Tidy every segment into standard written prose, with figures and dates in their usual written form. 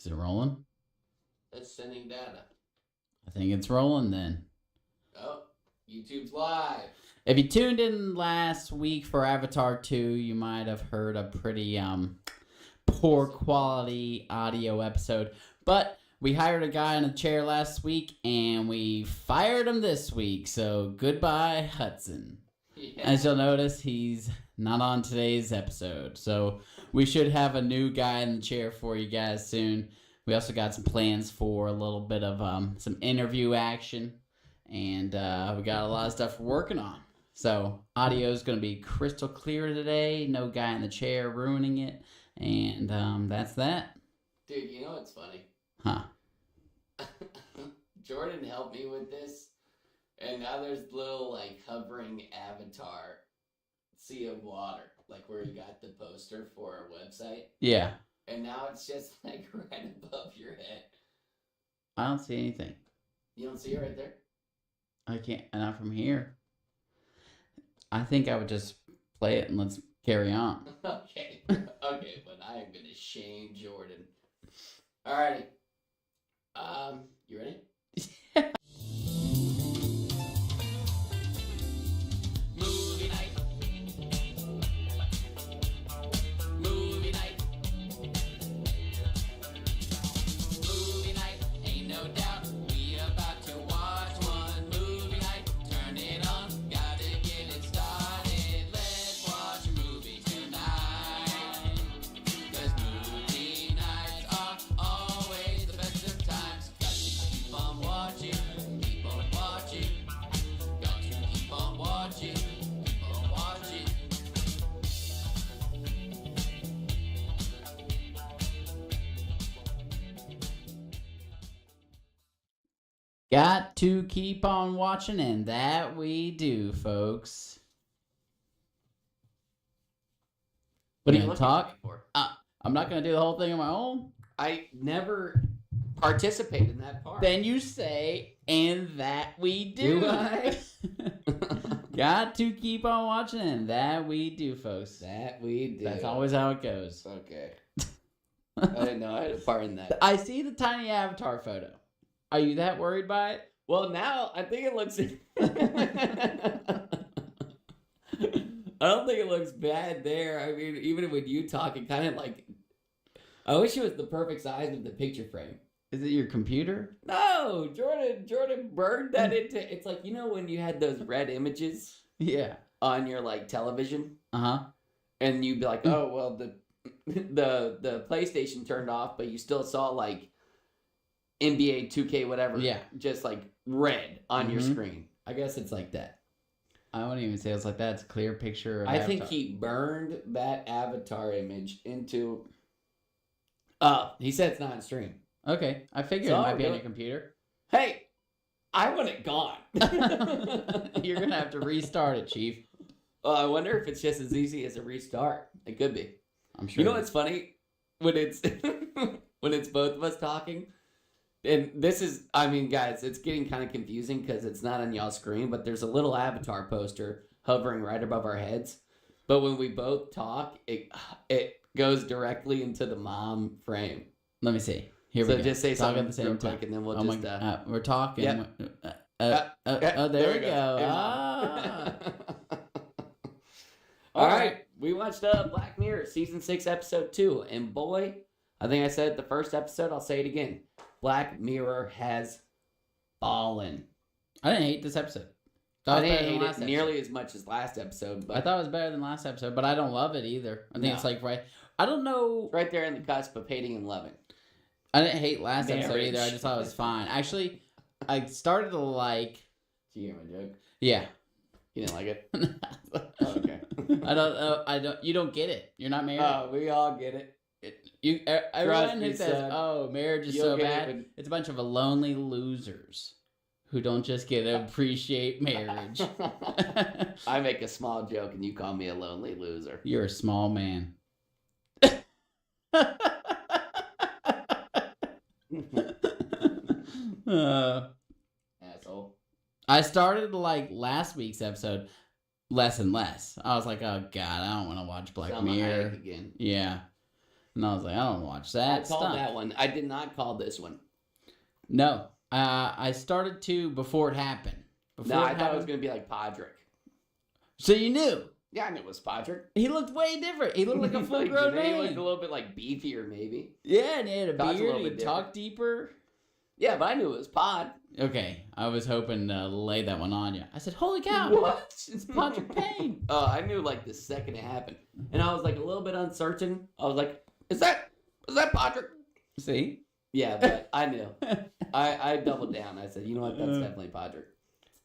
Is it rolling? That's sending data. I think it's rolling then. Oh, YouTube's live. If you tuned in last week for Avatar 2, you might have heard a pretty poor quality audio episode. But we hired a guy in a chair last week and we fired him this week. So goodbye, Hudson. Yeah. As you'll notice, he's not on today's episode. So we should have a new guy in the chair for you guys soon. We also got some plans for a little bit of some interview action. And we got a lot of stuff we're working on. So audio is going to be crystal clear today. No guy in the chair ruining it. And that's that. Dude, you know what's funny? Huh? Jordan helped me with this. And now there's little, hovering avatar sea of water. Like where you got the poster for our website. Yeah. And now it's just, right above your head. I don't see anything. You don't see it right there? I can't. Not from here. I think I would just play it and let's carry on. Okay, but I am going to shame Jordan. Alrighty. You ready? Movie night. Movie night. Movie night, ain't no doubt. We about to watch one movie night. Turn it on, gotta get it started. Let's watch a movie tonight. 'Cause movie nights are always the best of times. Got to keep on watching, keep on watching. Got to keep on watching, keep on watching. Got to keep on watching, and that we do, folks. What are you Gonna looking talk? at me for? I'm not going to do the whole thing on my own. I never participate in that part. Then you say, and that we do. Do I? Got to keep on watching, and that we do, folks. That we do. That's always how it goes. Okay. I didn't know I had a part in that. I see the tiny avatar photo. Are you that worried by it? Well, now I think it looks. I don't think it looks bad there. I mean, even with you talking, kind of like. I wish it was the perfect size of the picture frame. Is it your computer? No, Jordan burned that into. It's like, you know when you had those red images Yeah. on your television, Uh-huh. and you'd be like, oh well, the PlayStation turned off, but you still saw NBA 2K whatever. Yeah. Just red on your screen. I guess it's like that. I wouldn't even say it's like that. It's a clear picture of I Avatar. think he burned that avatar image into. He said it's not on stream. Okay. I figured So, it might be on really? your computer. Hey, I want it gone. You're going to have to restart it, Chief. Well, I wonder if it's just as easy as a restart. It could be. I'm sure. You know what's funny? When it's when it's both of us talking, and this is, I mean, guys, it's getting kind of confusing because it's not on y'all's screen, but there's a little avatar poster hovering right above our heads. But when we both talk, it goes directly into the mom frame. Let me see. Here So we go. just say Talk something at the same real time. quick, and then we'll Oh just. my, we're talking. Yep. Oh, there we go. Hey, Ah. All right, we watched Black Mirror season 6 episode 2, and boy, I think I said it the first episode. I'll say it again. Black Mirror has fallen. I didn't hate this episode. I Thought it was better didn't than hate last it episode. nearly as much as last episode, but I thought it was better than last episode, but I don't love it either. I think No. it's right. I don't know. right there in the cusp of hating and loving. I didn't hate last episode Marriage. either. I just thought it was fine. Actually, I started to like. Did you hear my joke? Yeah. You didn't like it? Oh, okay. I don't know. I don't. You don't get it. You're not married. Oh, we all get it. Everyone me, who says, son. "Oh, marriage is You'll so get it bad," when- it's a bunch of lonely losers who don't just get to appreciate marriage. I make a small joke and you call me a lonely loser. You're a small man. Asshole. I started to like last week's episode less and less. I was like, oh god, I don't want to watch Black Selma Mirror Hayek again. Yeah, And I was like, I don't watch I that called stuff. that one. I did not call this one. No. I started to before it happened. I thought it was going to be like Podrick. So you knew. Yeah, I knew it was Podrick. He looked way different. He looked like a full-grown man. He looked a little bit like beefier, maybe. Yeah, and he had a Talked a beard. little He bit talked deeper. Yeah, but I knew it was Pod. Okay, I was hoping to lay that one on you. I said, holy cow. What? It's Patrick Payne. I knew like the second it happened. And I was like a little bit uncertain. I was like, is that Podrick? See? Yeah, but I knew. I doubled down. I said, you know what? That's definitely Podrick.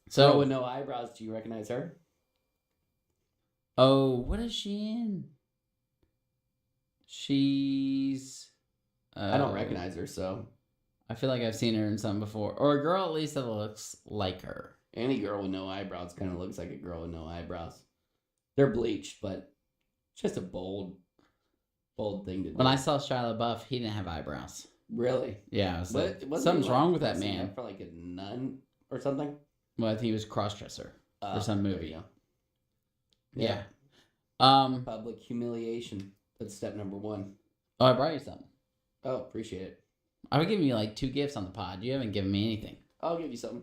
So, Girl with no eyebrows. Do you recognize her? oh, what is she in? She's... I don't recognize her, so. I feel like I've seen her in something before. Or a girl at least that looks like her. Any girl with no eyebrows kind of looks like a girl with no eyebrows. They're bleached, but it's just a bold thing to do. When I saw Shia LaBeouf, he didn't have eyebrows. Really? Yeah, I was like, Wasn't something's he, wrong with that wasn't he man. up for like a nun or something? Well, I think he was cross-dresser for some there movie. you go. Yeah. Public humiliation. That's step number 1. Oh, I brought you something. Oh, appreciate it. I would give you like 2 gifts on the pod. You haven't given me anything. I'll give you something.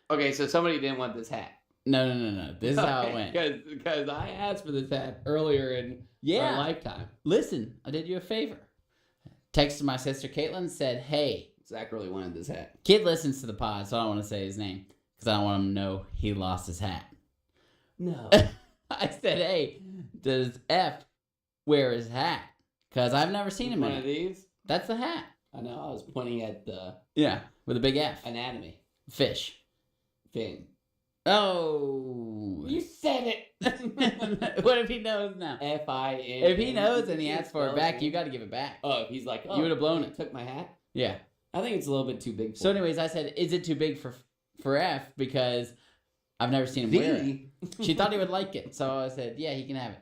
Okay, so somebody didn't want this hat. No. This is how it went. Because I asked for this hat earlier in our lifetime. Listen, I did you a favor. Texted my sister Caitlin, said, hey. Zach really wanted this hat. Kid listens to the pod, so I don't want to say his name. Because I don't want him to know he lost his hat. No. I said, hey, does F wear his hat? Because I've never seen him in one of these? That's the hat. I know, I was pointing at the Yeah, with a big F. anatomy. Fish. Fin. Oh. You said it! What if he knows now? F-I-N. If he knows and he asks for it back, you got to give it back. Oh, if he's like, You would have blown you it. took my hat? Yeah. I think it's a little bit too big for So anyways, I said, is it too big for F? Because I've never seen him wear it. She thought he would like it. So I said, yeah, he can have it.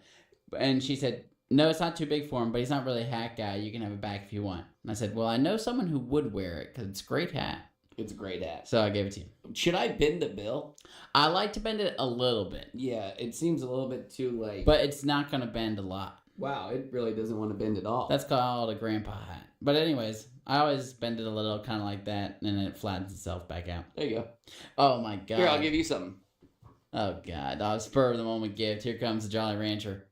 And she said, no, it's not too big for him, but he's not really a hat guy. You can have it back if you want. And I said, well, I know someone who would wear it because it's a great hat. It's a great hat. So I gave it to you. Should I bend the bill? I like to bend it a little bit. Yeah, it seems a little bit too like... But it's not going to bend a lot. Wow, it really doesn't want to bend at all. That's called a grandpa hat. But anyways, I always bend it a little, kind of like that, and then it flattens itself back out. There you go. Oh, my God. Here, I'll give you something. Oh, God. Oh, spur of the moment gift. Here comes the Jolly Rancher.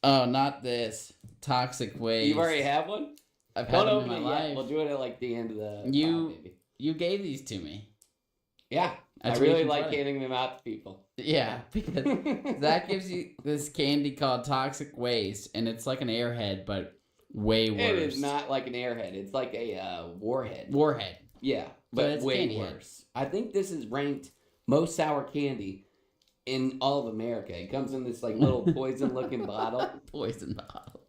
Oh, not this. Toxic waste. You already have one? I've had Don't them open in it my yet. life. We'll do it at like the end of the You- pod, maybe. You gave these to me. Yeah. That's I really reaching like funny. handing them out to people. Yeah, because that gives you this candy called Toxic Waste, and it's like an airhead, but way worse. It is not like an airhead. It's like a warhead. Warhead. Yeah, So but it's way candy head. worse. I think this is ranked most sour candy in all of America. It comes in this like little poison-looking bottle. Poison bottle.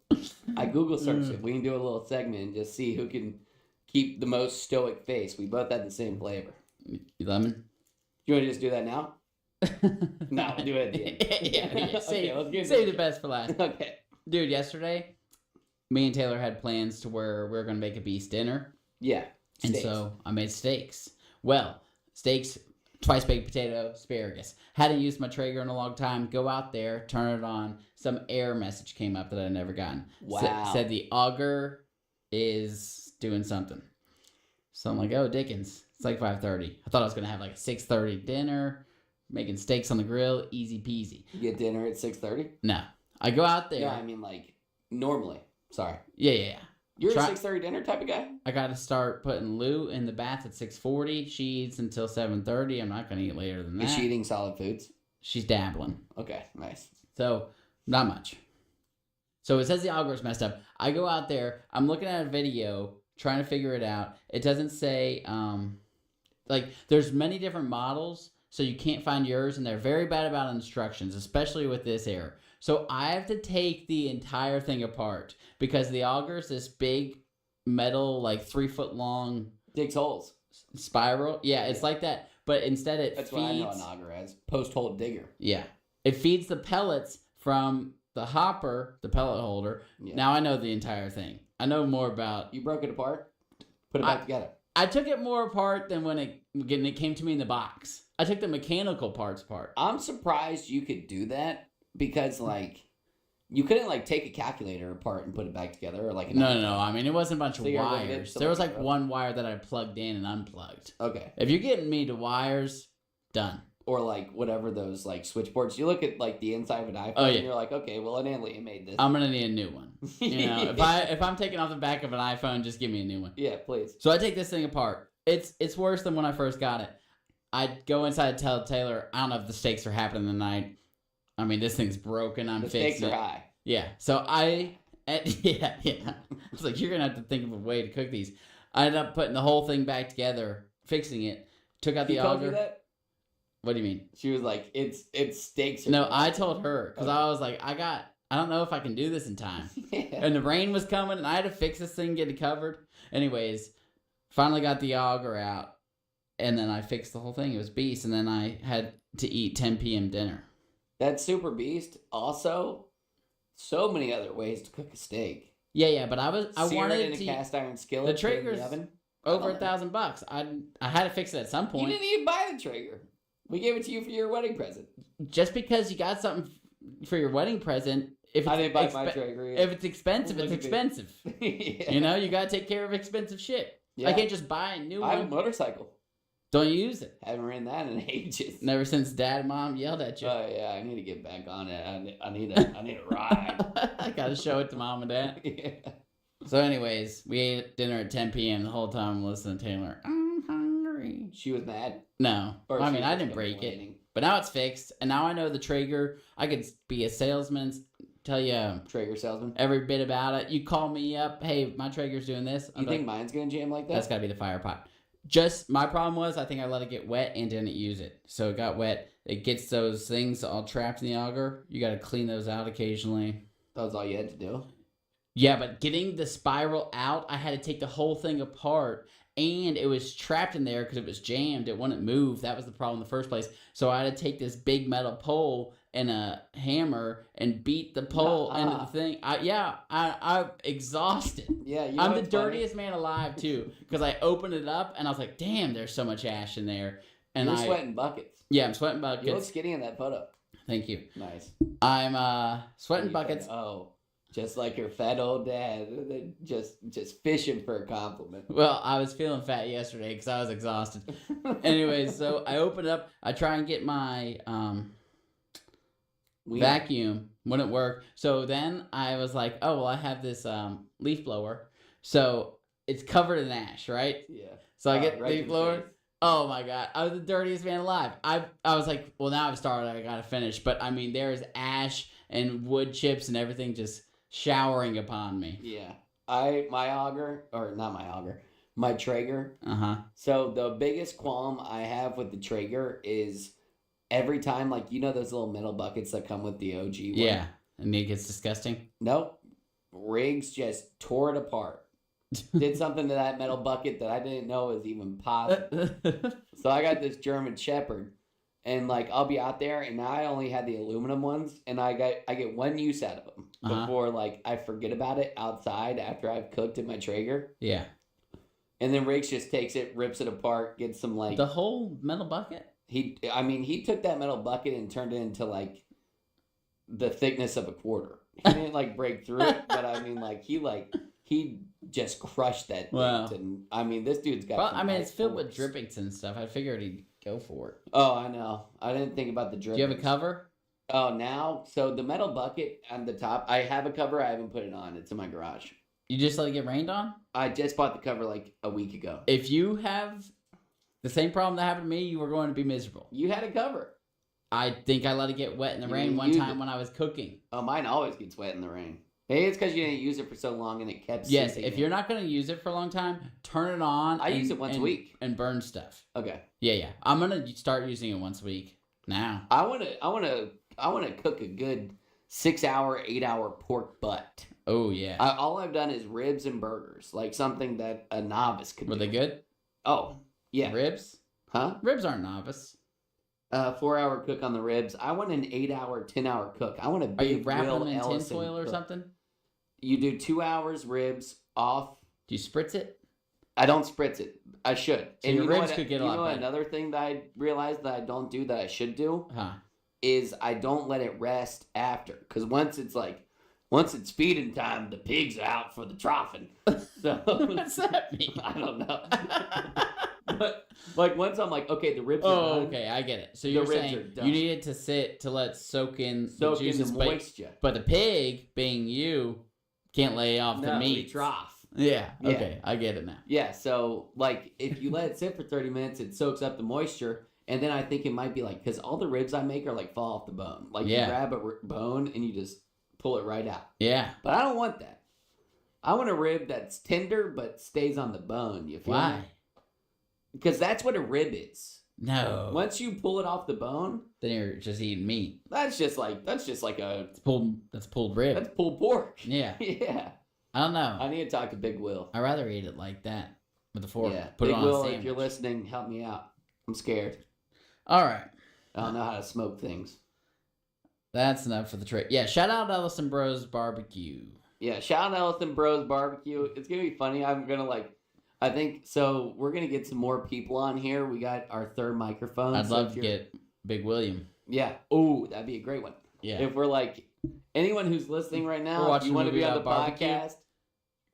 I Google searched it. We can do a little segment and just see who can keep the most stoic face. We both had the same flavor. Lemon? You want to just do that now? No, we'll do it at the end. yeah. Okay, let's get Save into the best for last. Okay. Dude, yesterday, me and Taylor had plans to where we were going to make a beast dinner. Yeah. And steaks. so I made steaks. Well, steaks, twice baked potato, asparagus. Hadn't used my Traeger in a long time. Go out there, turn it on. Some error message came up that I'd never gotten. Wow. Said the auger is doing something. So I'm like, oh, Dickens. It's like 5:30. I thought I was going to have like a 6:30 dinner, making steaks on the grill, easy peasy. You get dinner at 6:30? No. I go out there. No, I mean like normally. Sorry. Yeah. You're Try- a 6:30 dinner type of guy? I got to start putting Lou in the bath at 6:40. She eats until 7:30. I'm not going to eat later than that. Is she eating solid foods? She's dabbling. Okay, nice. So, not much. So it says the auger's messed up. I go out there. I'm looking at a video, trying to figure it out. It doesn't say, like, there's many different models, so you can't find yours, and they're very bad about instructions, especially with this error. So I have to take the entire thing apart because the auger's this big metal, like 3-foot long Digs holes. spiral. Yeah, it's like that. But instead it That's feeds... what I know an auger as. Post hole digger. Yeah. It feeds the pellets from the hopper, the pellet holder. Yeah. Now I know the entire thing. I know more about... You broke it apart? Put it back together. I took it more apart than when it came to me in the box. I took the mechanical parts apart. I'm surprised you could do that because, like, You couldn't like take a calculator apart and put it back together, or like No. I mean, it wasn't a bunch So of you're limited wires. to, There was like, like a- one wire that I plugged in and unplugged. Okay. If you're getting me to wires, done. Or like whatever those like switchboards. You look at like the inside of an iPhone, Oh, yeah. and you're like, okay, well, an alien made this. I'm gonna need a new one. You know, if I'm taking off the back of an iPhone, just give me a new one. Yeah, please. So I take this thing apart. It's worse than when I first got it. I go inside and tell Taylor, I don't know if the stakes are happening tonight. I mean, this thing's broken. I'm The fixing stakes are it. high. Yeah. So yeah. I was like, you're gonna have to think of a way to cook these. I ended up putting the whole thing back together, fixing it. Took out He the told you auger. that? What do you mean? She was like, it's stakes. No, I told her because I was like, I don't know if I can do this in time. And the rain was coming, and I had to fix this thing, get it covered. Anyways, finally got the auger out, and then I fixed the whole thing. It was beast, and then I had to eat 10 p.m. dinner. That's super beast. Also, so many other ways to cook a steak. Yeah, but I Sear wanted it in a to cast iron skillet. the put it in Traeger's oven. over Oh. $1,000. I had to fix it at some You point. didn't even buy the Traeger. We gave it to you for your wedding present. Just because you got something for your wedding present, if it's I didn't buy my Traeger. if it's expensive, it's Look at me. expensive. Yeah. You know, you gotta take care of expensive shit. Yeah. I can't just buy a new I have a one. motorcycle. Don't use it. Haven't ridden that in ages. Never since Dad and Mom yelled at you. Oh yeah, I need to get back on it. I need a ride. I gotta show it to Mom and Dad. Yeah. So, anyways, we ate dinner at 10 p.m. The whole time I'm listening to Taylor. I'm hungry. She was mad. No, Or I she mean was I just didn't break it, complaining. but now it's fixed, and now I know the Traeger. I could be a salesman, tell you Traeger salesman. every bit about it. You call me up, hey, my Traeger's doing this. You think mine's gonna jam like that? That's gotta be the fire pot. Just my problem was I think I let it get wet and didn't use it, so it got wet. It gets those things all trapped in the auger. You gotta clean those out occasionally. That was all you had to do. Yeah, but getting the spiral out, I had to take the whole thing apart, and it was trapped in there because it was jammed. It wouldn't move. That was the problem in the first place. So I had to take this big metal pole and a hammer and beat the pole into the thing. I'm exhausted. Yeah, you know I'm the what's funny? dirtiest man alive too, because I opened it up and I was like, "Damn, there's so much ash in there." And You're I sweating buckets. yeah, I'm sweating You look buckets. skinny in that photo. Thank you. Nice. I'm sweating You buckets. think, oh, just like your fat old dad, just fishing for a compliment. Well, I was feeling fat yesterday because I was exhausted. Anyways, so I open it up. I try and get my vacuum. Wouldn't work. So then I was like, oh, well, I have this leaf blower. So it's covered in ash, right? Yeah. So I get the right leaf in the blower. face. Oh my god, I was the dirtiest man alive. I was like, well, now I've started. I gotta finish. But I mean, there is ash and wood chips and everything just showering upon me. Yeah. My Traeger. Uh-huh. So the biggest qualm I have with the Traeger is every time, like, you know those little metal buckets that come with the OG one? Yeah, and it gets disgusting. Nope. Riggs just tore it apart. Did something to that metal bucket that I didn't know was even possible. So I got this German Shepherd, and like I'll be out there, and I only had the aluminum ones, and I get one use out of them before like I forget about it outside after I've cooked in my Traeger. Yeah. And then Riggs just takes it, rips it apart, gets some like The whole metal bucket? he took that metal bucket and turned it into like the thickness of a quarter. He didn't like break through it, but I mean like he just crushed that thing. Wow. And I mean this dude's got. Well, some I mean, nice it's filled with force. drippings and stuff. I figured he'd go for it. Oh, I know. I didn't think about the Do drippings. you have a cover? Oh, now so the metal bucket on the top. I have a cover. I haven't put it on. It's in my garage. You just let it get rained on? I just bought the cover like a week ago. If you have the same problem that happened to me, you are going to be miserable. You had a cover. I think I let it get wet in the You rain didn't one use time it. when I was cooking. Oh, mine always gets wet in the rain. Maybe it's because you didn't use it for so long and it kept. Yes, sitting if there. you're not going to use it for a long time, turn it on. I use it once a week. And burn stuff. Okay. Yeah. I'm going to start using it once a week now. I want to cook a good 6-hour, 8-hour pork butt. Oh, yeah. All I've done is ribs and burgers, like something that a novice could Were do. they good? Oh, yeah. Ribs? Huh? Ribs aren't novice. 4-hour cook on the ribs. I want an 8-hour, 10-hour cook. I want a Are big you wrapping Will them in Ellison tinfoil or cook. something? You do 2 hours ribs off. Do you spritz it? I don't spritz it. I should. So and your you know ribs what, could get a you lot know better. another thing that I realized that I don't do that I should do Huh. is I don't let it rest after. Because once it's like once it's feeding time, the pigs are out for the troughing. So What's that mean? I don't know. But like once I'm like, okay, the ribs are Oh, done. okay, I get it. So The you're ribs saying are done. you need it to sit to let soak in the Soak in the juices, but, moisture. but the pig, being you, can't lay off the No, meat. we trough. Yeah, Yeah. okay, I get it now. Yeah, so like if you let it sit for 30 minutes, it soaks up the moisture. And then I think it might be like, because all the ribs I make are like fall off the bone. Like Yeah. you grab a bone and you just pull it right out. Yeah. But I don't want that. I want a rib that's tender but stays on the bone. You feel Why? me? Because that's what a rib is. No. Once you pull it off the bone, Then you're just eating meat. that's just like a That's pulled rib. that's pulled pork. Yeah. Yeah. I don't know. I need to talk to Big Will. I'd rather eat it like that with a fork. Yeah. Put Big it on Will, a if sandwich. you're listening, help me out. I'm scared. All right. I don't know how to smoke things. That's enough for the trip. Yeah, shout out Ellison Bros Barbecue. Yeah, shout out Ellison Bros Barbecue. It's gonna be funny. I'm gonna I think so. We're gonna get some more people on here. We got our third microphone. I'd so love if to you're- get Big William. Yeah. Oh, that'd be a great one. Yeah. If we're like anyone who's listening right We're now, if watching you want to movie be on the about barbecue. podcast,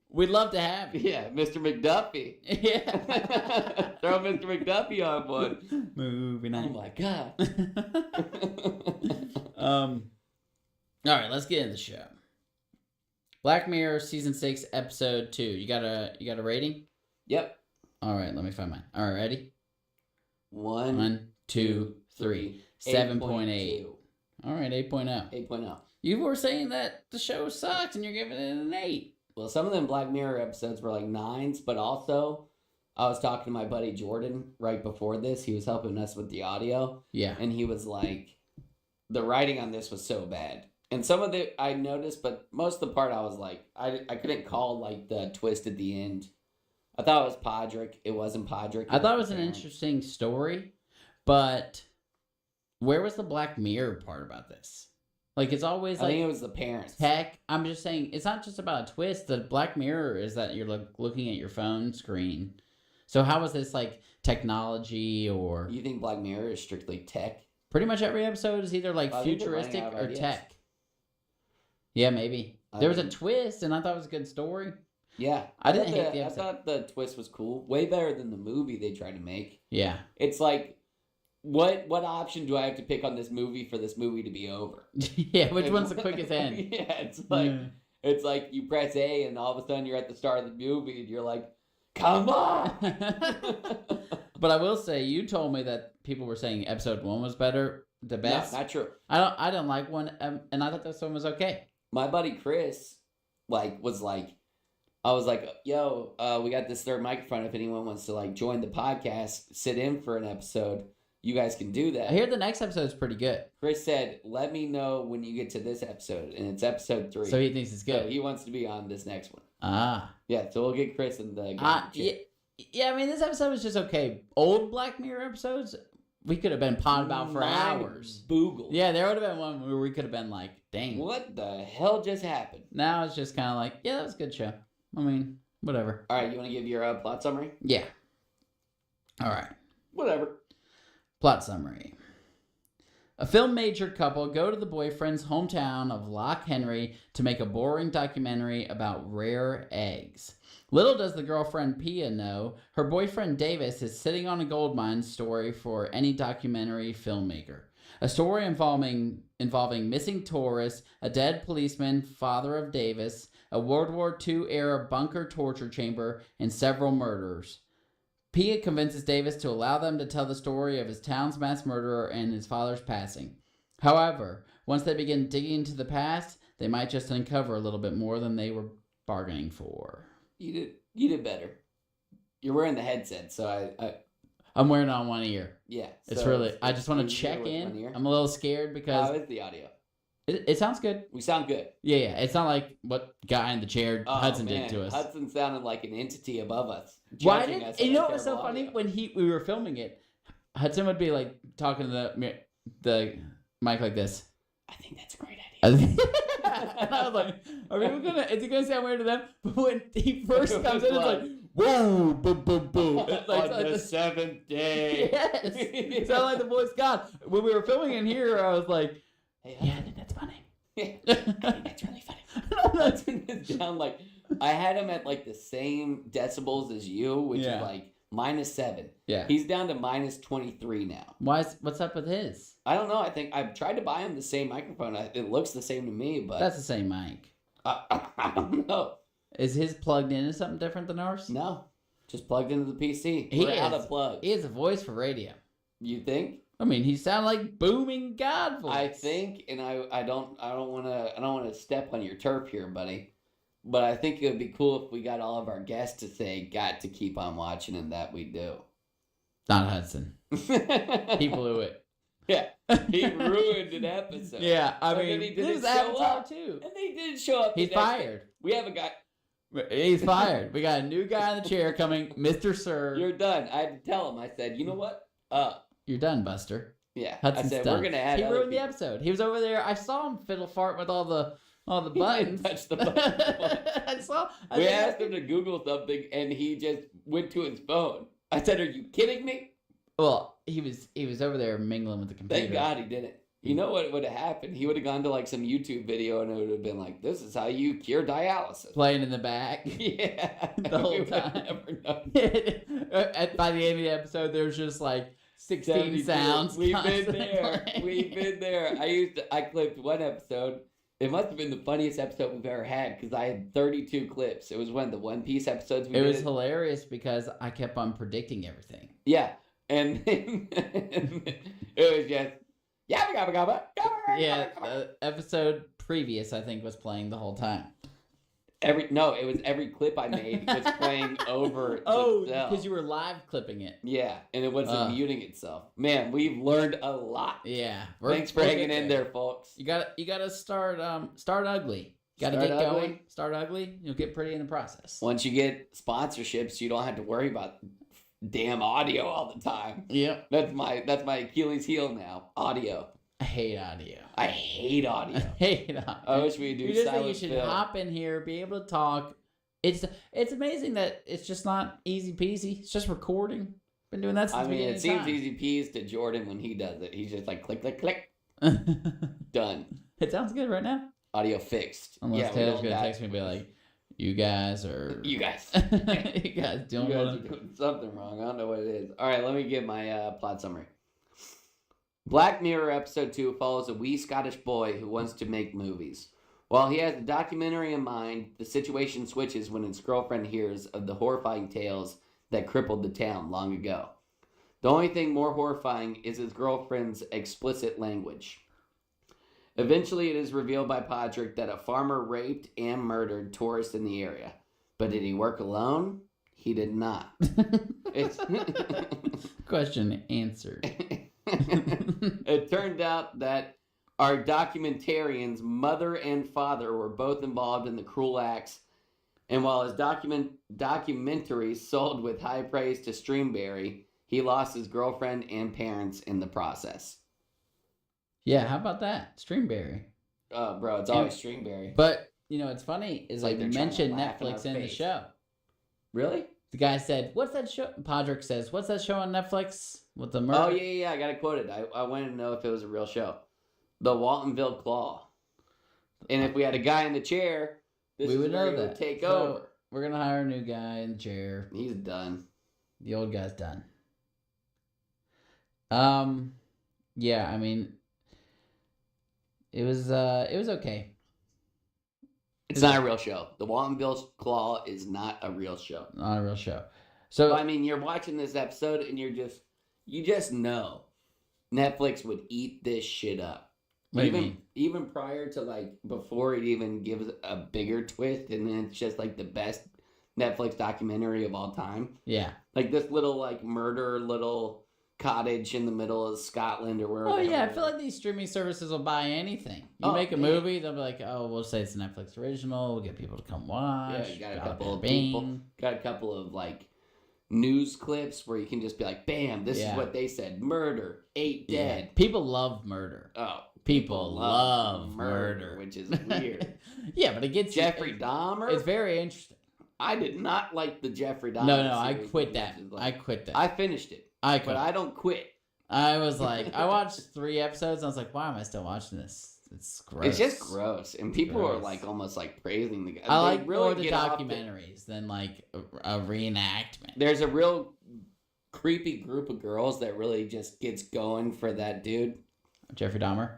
We'd love to have you. yeah, Mr. McDuffie. Yeah. Throw Mr. McDuffie on one. Movie Oh night. my god. All right, let's get into the show. Black Mirror season 6 episode 2. You got a rating? Yep. All right, let me find mine. All right, ready? 1, 2, 3. 7.8. All right, 8.0. 8.0. You were saying that the show sucks and you're giving it an 8. Well, some of them Black Mirror episodes were like 9s, but also I was talking to my buddy Jordan right before this. He was helping us with the audio, Yeah. and he was like, the writing on this was so bad. And some of it I noticed, but most of the part I was like, I couldn't call like the twist at the end. I thought it was Podrick. It wasn't Podrick. I thought it was an Karen. interesting story, but where was the Black Mirror part about this? Like, it's always I like think it was the parents. tech. I'm just saying, it's not just about a twist. The Black Mirror is that you're looking at your phone screen. So how is this like technology or... You think Black Mirror is strictly tech? Pretty much every episode is either like I think they're running futuristic out of or ideas. tech. Yeah, maybe. I There was a mean- twist, and I thought it was a good story. Yeah. I didn't thought hate the episode. I thought the twist was cool. Way better than the movie they tried to make. Yeah. It's like, what option do I have to pick on this movie for this movie to be over? Yeah, which one's the quickest end? Yeah, it's like you press A and all of a sudden you're at the start of the movie and you're like, come on. But I will say, you told me that people were saying episode 1 was better, the best. No, not true. I don't like one, and I thought this one was okay. My buddy Chris, I was like, yo, we got this third microphone. If anyone wants to like join the podcast, sit in for an episode, you guys can do that. I hear the next episode is pretty good. Chris said, let me know when you get to this episode, and it's episode 3. So he thinks it's So good. he wants to be on this next one. Ah. Yeah, so we'll get Chris in the Yeah, I mean, this episode was just okay. Old Black Mirror episodes, we could have been potting about for hours. Boogle. Yeah, there would have been one where we could have been like, dang. What the hell just happened? Now it's just kind of like, yeah, that was a good show. I mean, whatever. All right, you want to give your plot summary? Yeah. All right. Whatever. Plot summary. A film major couple go to the boyfriend's hometown of Loch Henry to make a boring documentary about rare eggs. Little does the girlfriend Pia know, her boyfriend Davis is sitting on a gold mine story for any documentary filmmaker. A story involving missing tourists, a dead policeman, father of Davis, a World War II-era bunker torture chamber, and several murders. Pia convinces Davis to allow them to tell the story of his town's mass murderer and his father's passing. However, once they begin digging into the past, they might just uncover a little bit more than they were bargaining for. You did better. You're wearing the headset, so I'm wearing it on one ear. yeah. It's so really. I just want to easier check with one in. ear. I'm a little scared How because is the audio? it sounds good. We sound good. Yeah. It's not like what guy in the chair Hudson did to us. Hudson sounded like an entity above us. Why judging did? us And on you know our what was so terrible funny? audio. When we were filming it, Hudson would be like talking to the mic like this. I think that's a great idea. And I was like, "Are people is it gonna sound weird to them?" But when he first comes in, it's like, "Whoa, boom, boom, boom!" It's like, On the 7th day. yes, it sounded like the voice of God. When we were filming in here, I was like, Hey, "Yeah, I think that's funny." I think that's really funny. is down like I had him at like the same decibels as you, which is like -7. Yeah. He's down to -23 now. What's up with his? I don't know. I think I've tried to buy him the same microphone. It looks the same to me, but That's the same mic. I don't know. Is his plugged into something different than ours? No, just plugged into the PC. We're out of plugs. He has a voice for radio. You think? I mean, he sounds like booming God voice. I think, and I don't want to step on your turf here, buddy. But I think it would be cool if we got all of our guests to say, "Got to keep on watching," and that we do. Not Hudson. He blew it. Yeah, he ruined an episode. Yeah, I So mean, then he this didn't is show Avatar up. too. And they didn't show up. He's the next fired. day. We have a guy. He's fired. We got a new guy in the chair coming, Mr. Sir. You're done. I had to tell him. I said, "You know what? You're done, Buster." Yeah." Hudson's I said, done. "We're gonna add." He other ruined the people." episode. He was over there. I saw him fiddle fart with all the buttons. Touch the button. I saw. We asked him to Google something, and he just went to his phone. I said, "Are you kidding me?" Well, he was over there mingling with the computer. Thank God he didn't. You know what would have happened? He would have gone to like some YouTube video, and it would have been like, "This is how you cure dialysis." Playing in the back. Yeah, The whole We would have time. never known. By the end of the episode, there's just like 16 72. sounds. We've been constantly there. playing. We've been there. I clipped one episode. It must have been the funniest episode we've ever had because I had 32 clips. It was one of the One Piece episodes we It did. was hilarious because I kept on predicting everything. Yeah, and it was just yabba gabba gabba. Yeah, the episode previous, I think, was playing the whole time. It was every clip I made was playing over. Oh, itself. because you were live clipping it. Yeah, and it wasn't muting itself. Man, we've learned a lot. Yeah. Thanks for hanging in there, folks. You gotta start ugly. Gotta Start get ugly. going. Start ugly. You'll get pretty in the process. Once you get sponsorships, you don't have to worry about damn audio all the time. Yep. That's my Achilles heel now. Audio. I hate audio. I hate audio. I hate audio. I wish we could do You just think you silent should film. hop in here, be able to talk. It's amazing that it's just not easy peasy. It's just recording. Been doing that since I the mean, beginning it of seems time. easy peas to Jordan when he does it. He's just like click, click, click. Done. It sounds good right now. Audio fixed. Unless yeah, we Taylor's don't gonna got- text me and be like, "You guys are You guys. you guys You don't guys are want to." doing something wrong. I don't know what it is. All right, let me give my plot summary. Black Mirror episode 2 follows a wee Scottish boy who wants to make movies. While he has a documentary in mind, the situation switches when his girlfriend hears of the horrifying tales that crippled the town long ago. The only thing more horrifying is his girlfriend's explicit language. Eventually, it is revealed by Podrick that a farmer raped and murdered tourists in the area. But did he work alone? He did not. It's Question answered. It turned out that our documentarian's mother and father were both involved in the cruel acts, and while his documentary sold with high praise to Streamberry, he lost his girlfriend and parents in the process. Yeah, how about that? Streamberry. Oh, bro, it's always Streamberry. But you know, it's funny is Like like they're you trying to mentioned laugh in Netflix our in the face. show. Really? The guy said, "What's that show?" Podrick says, "What's that show on Netflix with the murder?" Oh, yeah, I got it quoted. I wanted to know if it was a real show. The Waltonville Claw. And if we had a guy in the chair, this we is would where know he would that. take So, over. We're gonna hire a new guy in the chair. He's done. The old guy's done. Yeah, I mean, it was okay. It's not a real show. The Waltonville Claw is not a real show. Not a real show. So I mean, you're watching this episode and you just know Netflix would eat this shit up. What do you mean? Even prior to like before it even gives a bigger twist, and then it's just like the best Netflix documentary of all time. Yeah. Like this little like murder little cottage in the middle of Scotland or wherever. Oh the yeah, I hell feel like these streaming services will buy anything. You Oh, make a man. movie, they'll be like, "Oh, we'll say it's a Netflix original. We'll get people to come watch." Yeah, you got a Dollar couple of Bean. people, got a couple of like news clips where you can just be like, "Bam, this Yeah. is what they said: murder, 8 Yeah. dead." People love murder. Oh, People love murder. which is weird. Yeah, but it gets Jeffrey Dahmer. It's very interesting. I did not like the Jeffrey Dahmer. No, I series quit as that. much as, like- I quit that. I finished it, I but quit. I don't quit. I was like, I watched 3 episodes. And I was like, why am I still watching this? it's gross. It's just gross, and people are Gross. like almost like praising the guy. I They like more the get off documentaries than like a reenactment. There's a real creepy group of girls that really just gets going for that dude. Jeffrey Dahmer.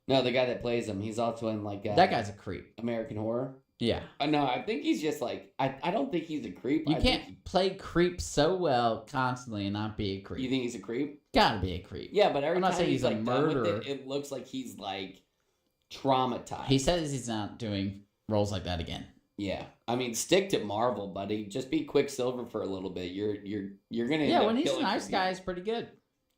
No, the guy that plays him. He's also in like That guy's a creep. American Horror. Yeah. No, I think he's just like I don't think he's a creep. You can't play creep so well constantly and not be a creep. You think he's a creep? Gotta be a creep. Yeah, but every I'm not time saying he's he's a like done with murderer. it looks like he's like traumatized. He says he's not doing roles like that again. Yeah, I mean, stick to Marvel, buddy. Just be Quicksilver for a little bit. You're gonna end Yeah, up when he's a killing nice some guy, people. he's pretty good.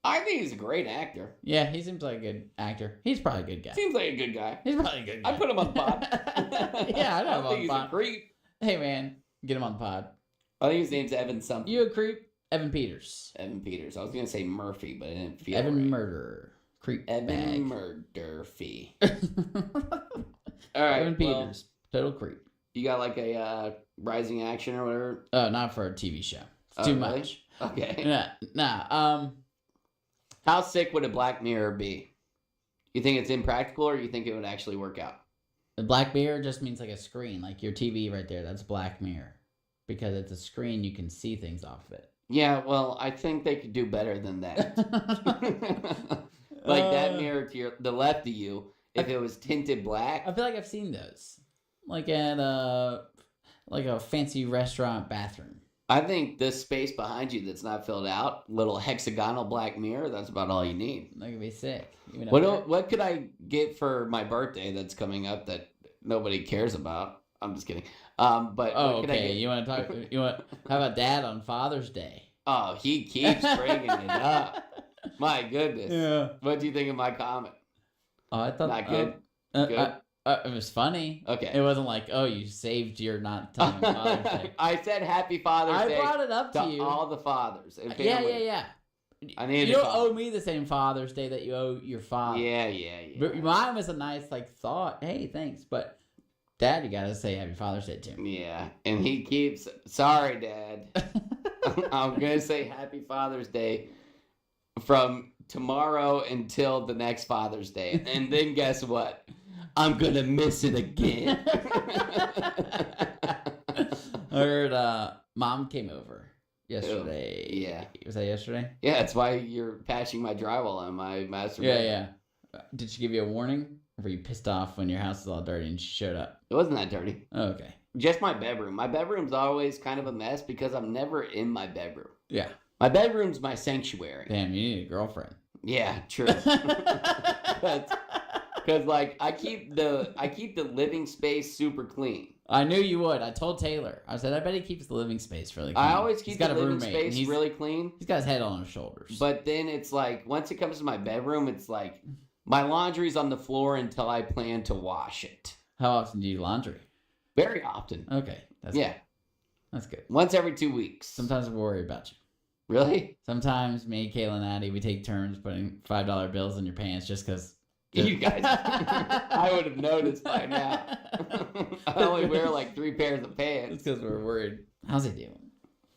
I think he's a great actor. Yeah, he seems like a good actor. He's probably a good guy. Seems like a good guy. He's probably a good guy. I put him on the pod. Yeah, I know I him don't on think he's pod. a creep. Hey, man, get him on the pod. I think his name's Evan something. You a creep? Evan Peters. Evan Peters. I was gonna say Murphy, but I didn't feel Evan right. Murderer. Creep Evan bag. Murderfee. All right, Evan well, Peters. Total creep. you got like a rising action or whatever. Oh, not for a TV show. It's Oh, too really? much. Okay. Nah. How sick would a Black Mirror be? You think it's impractical, or you think it would actually work out? The Black Mirror just means like a screen, like your TV right there. That's Black Mirror, because it's a screen you can see things off of it. Yeah, well, I think they could do better than that. Like that mirror to the left of you, if it was tinted black. I feel like I've seen those, like at a fancy restaurant bathroom. I think this space behind you that's not filled out, little hexagonal black mirror, that's about all you need. That could be sick. Even up there. What could I get for my birthday that's coming up that nobody cares about? I'm just kidding. But Oh, what could I okay. get? You want to talk? You want? How about Dad on Father's Day? Oh, he keeps bringing it up. My goodness. Yeah. What do you think of my comment? Oh, I thought Not good? Good. Good? It was funny. Okay. It wasn't like, oh, you saved your not telling Father's Day. I said Happy Father's I Day brought it up to to you. all the fathers and Yeah. families. I You needed to don't call. owe me the same Father's Day that you owe your father. Yeah. But mine was a nice thought. Hey, thanks, but Dad, you gotta say Happy Father's Day too. Yeah, and he keeps, sorry, Dad. I'm going to say Happy Father's Day from tomorrow until the next Father's Day. And then guess what? I'm going to miss it again. I heard Mom came over yesterday. Yeah. Was that yesterday? Yeah, that's why you're patching my drywall on my master bedroom. Yeah. Did she give you a warning? Or were you pissed off when your house was all dirty and she showed up? It wasn't that dirty. Oh, okay. Just my bedroom. My bedroom's always kind of a mess because I'm never in my bedroom. Yeah. My bedroom's my sanctuary. Damn, you need a girlfriend. Yeah, true. Because like I keep the living space super clean. I knew you would. I told Taylor. I said, I bet he keeps the living space really clean. I always He's keep got the a living roommate, and space really clean. He's got his head on his shoulders. But then it's like once it comes to my bedroom, it's like my laundry's on the floor until I plan to wash it. How often do you do laundry? Very often. Okay. That's Yeah. good. That's good. Once every 2 weeks. Sometimes I worry about you. Really? Sometimes me, Kayla, and Addie, we take turns putting $5 bills in your pants just because. You guys, I would have noticed by now. I only wear like 3 pairs of It's pants. because we're worried. How's he doing?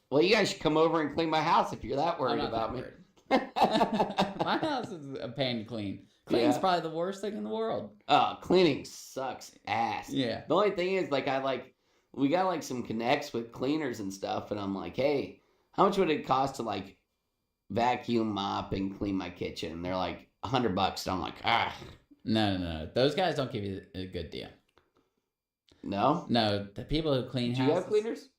Well, you guys should come over and clean my house if you're that I'm worried not about that me. worried. My house is a pain to clean. Cleaning's Yeah. probably the worst thing in the world. Oh, cleaning sucks ass. Yeah. The only thing is, we got like some connects with cleaners and stuff, and I'm like, hey, how much would it cost to like vacuum, mop, and clean my kitchen? And they're like $100, and I'm like, ah, No. Those guys don't give you a good deal. no. No, the people who clean Do houses. you have cleaners?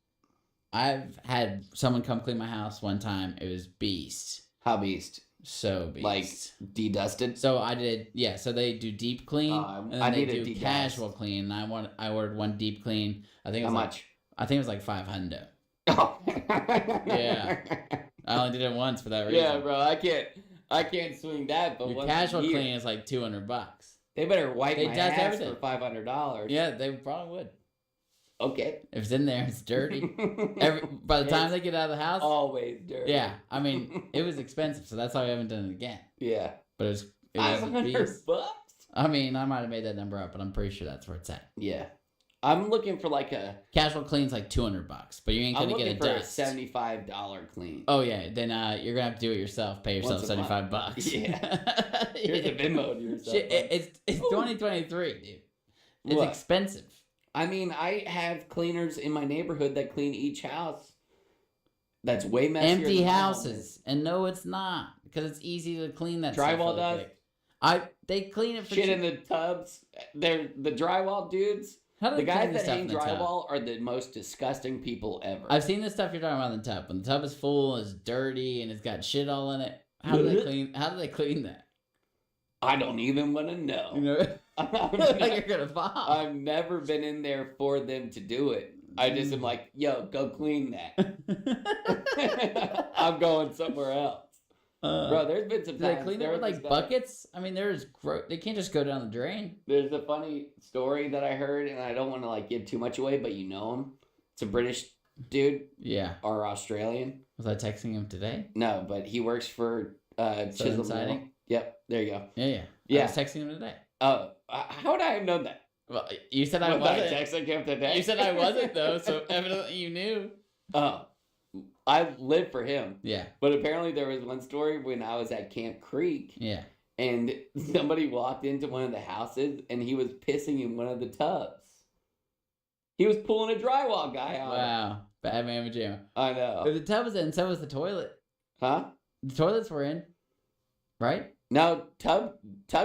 I've had someone come clean my house one time. It was beast. How beast? So beast. Like de-dusted? So I did, yeah. So they do deep clean, and then I they need a do de-dust. casual clean. And I ordered one deep clean. I think it How was much? I think it was like $500. Oh. Yeah. I only did it once for that reason. Yeah, bro. I can't swing that. But Your once casual a year, clean is like $200. they better wipe They my dust ass everything. for $500. Yeah, they probably would. Okay. If it's in there, it's dirty. By the time they get out of the house, Always dirty. yeah. I mean, it was expensive, so that's why we haven't done it again. Yeah. But it was a $500 beast. bucks? I mean, I might have made that number up, but I'm pretty sure that's where it's at. Yeah. I'm looking for like a. Casual clean's like $200, but you ain't I'm gonna get looking a for dust. a $75 clean. Oh yeah, then you're gonna have to do it yourself. Pay yourself Once a month. $75. Yeah. Here's a Venmo to yourself. Shit, it's 2023, dude. It's What? expensive. I mean, I have cleaners in my neighborhood that clean each house. That's way messier. Empty than my home houses, and no, it's not because it's easy to clean that. Drywall stuff does? quick. They clean it for Shit cheap. in the tubs. They're the drywall dudes. How do The they guys clean that this stuff hang in the tub? drywall are the most disgusting people ever. I've seen the stuff you're talking about in the tub. When the tub is full, it's dirty, and it's got shit all in it. How do they clean? How do they clean that? I don't even want to know. You know, like you're gonna bomb. I've never been in there for them to do it. I just am like, yo, go clean that. I'm going somewhere else. Bro, there's been some do they times. clean it there with was like this guy- buckets? I mean, they can't just go down the drain. There's a funny story that I heard, and I don't want to like give too much away, but you know him. It's a British dude Yeah. or Australian. Was I texting him today? No, but he works for Southern Chisholm. Siding? Mill. Yep, there you go. Yeah. Yeah. I was texting him today. Oh, how would I have known that? Well, you said I Was I wasn't. texting him today? You said I wasn't though, so evidently you knew. Oh, I live for him. Yeah. But apparently there was one story when I was at Camp Creek, Yeah. and somebody walked into one of the houses, and he was pissing in one of the tubs. He was pulling a drywall guy out. Wow. Bad man pajama. I know. If the tub was in, so was the toilet. Huh? The toilets were in, right? No, tub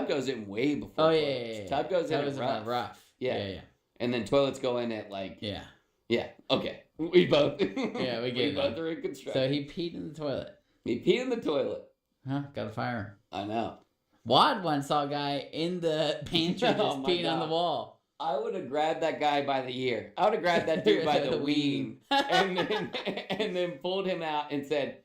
goes in way before. Oh yeah, toilets. yeah, yeah. Tub goes in was at rough. Yeah, Yeah. yeah, And then toilets go in at like yeah. yeah. Okay, we both Yeah, we get both that. are in construction. So he peed in the toilet. He peed in the toilet. Huh? Gotta fire him. I know. Wad once saw a guy in the pantry just Oh my peeing on the God. wall. I would have grabbed that guy by the ear. I would have grabbed that dude by the ween and then pulled him out and said,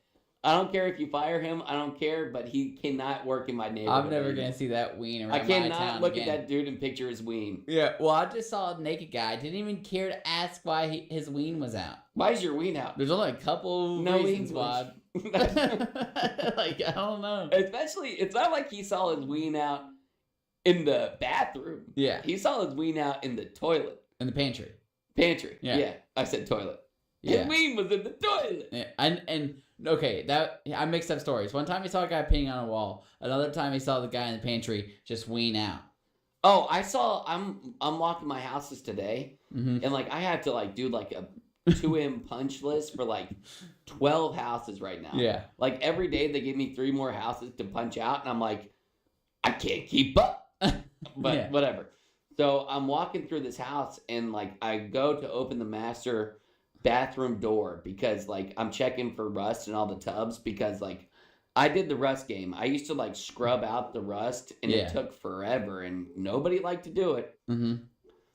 "I don't care if you fire him. I don't care, but he cannot work in my neighborhood." I'm never anymore." gonna see that ween around I my cannot town look again. at that dude and picture his ween. Yeah, well, I just saw a naked guy. Didn't even care to ask why his ween was out. Why is your ween out? There's only a couple No reasons, English. Wad. Like, I don't know. Especially, it's not like he saw his ween out in the bathroom. Yeah, He saw his ween out in the toilet. in the pantry. Pantry. Yeah. Yeah. I said toilet. Yeah. His ween was in the toilet. Yeah, and okay, that I mixed up stories. One time he saw a guy peeing on a wall. Another time he saw the guy in the pantry just ween out. Oh, I saw, I'm walking my houses today, Mm-hmm. and like I have to like do like a 2M punch list for like 12 houses right now. Yeah. Like every day they give me 3 more houses to punch out, and I'm like, I can't keep up. But Yeah. whatever. So I'm walking through this house, and like I go to open the master bathroom door because like I'm checking for rust in all the tubs because like I did the rust game. I used to like scrub out the rust, and Yeah. it took forever, and nobody liked to do it. Mm-hmm.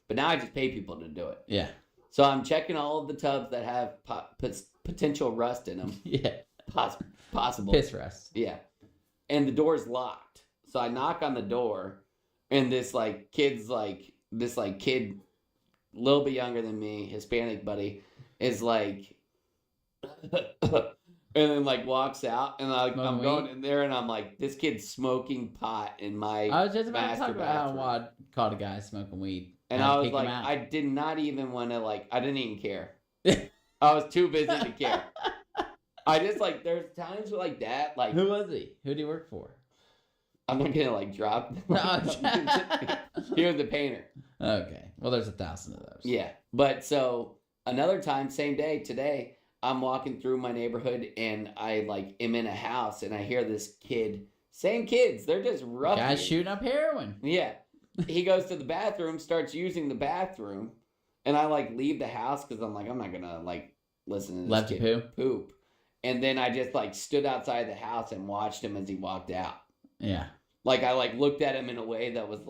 But now I just pay people to do it. Yeah. So I'm checking all of the tubs that have potential rust in them. Yeah. Possible. Piss rust. Yeah. And the door's locked. So I knock on the door, and this kid, a little bit younger than me, Hispanic buddy, is like, and then like walks out, and I'm Smoking going weed? in there, and I'm like, this kid's smoking pot in my I was just about to master talk about how bathroom. Wad caught a guy smoking weed. And Had to I was kick him like, out. I did not even want to I didn't even care. I was too busy to care. I just there's times like that, Who was he? Who did he work for? I'm not gonna drop. No. He was a painter. Okay. Well, there's 1,000 of those. Yeah, but so another time, same day today, I'm walking through my neighborhood, and I am in a house, and I hear this kid. Same kids, they're just rough. Guys shooting up heroin. Yeah, he goes to the bathroom, starts using the bathroom, and I leave the house because I'm I'm not gonna listen to this Left to kid poop. And then I just stood outside the house and watched him as he walked out. Yeah. I looked at him in a way that was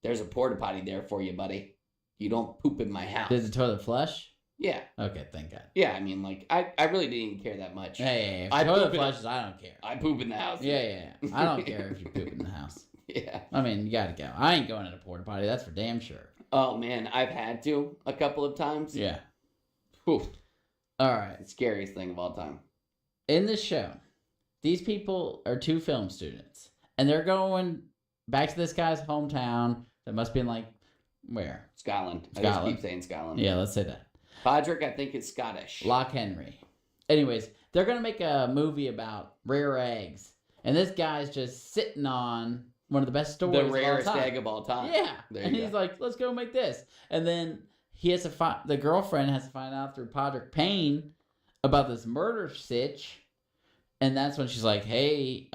there's a porta potty there for you, buddy. You don't poop in my house. Did the toilet flush? Yeah. Okay, thank God. Yeah, I mean, I really didn't even care that much. Yeah. If I the toilet poop in- flushes, I don't care. I poop in the house. Yeah. I don't care if you poop in the house. Yeah. I mean, you gotta go. I ain't going in a porta potty. That's for damn sure. Oh, man, I've had to a couple of times. Yeah. Whew. All right. The scariest thing of all time. In this show, these people are 2 film students, and they're going back to this guy's hometown that must be in Where? Scotland. I just Scotland. keep saying Scotland. Yeah, let's say that. Podrick, I think, is Scottish. Loch Henry. Anyways, they're going to make a movie about rare eggs. And this guy's just sitting on one of the best stories The of all rarest time. egg of all time. Yeah. There And you he's go. like, let's go make this. And then he has to the girlfriend has to find out through Podrick Payne about this murder sitch. And that's when she's like, hey,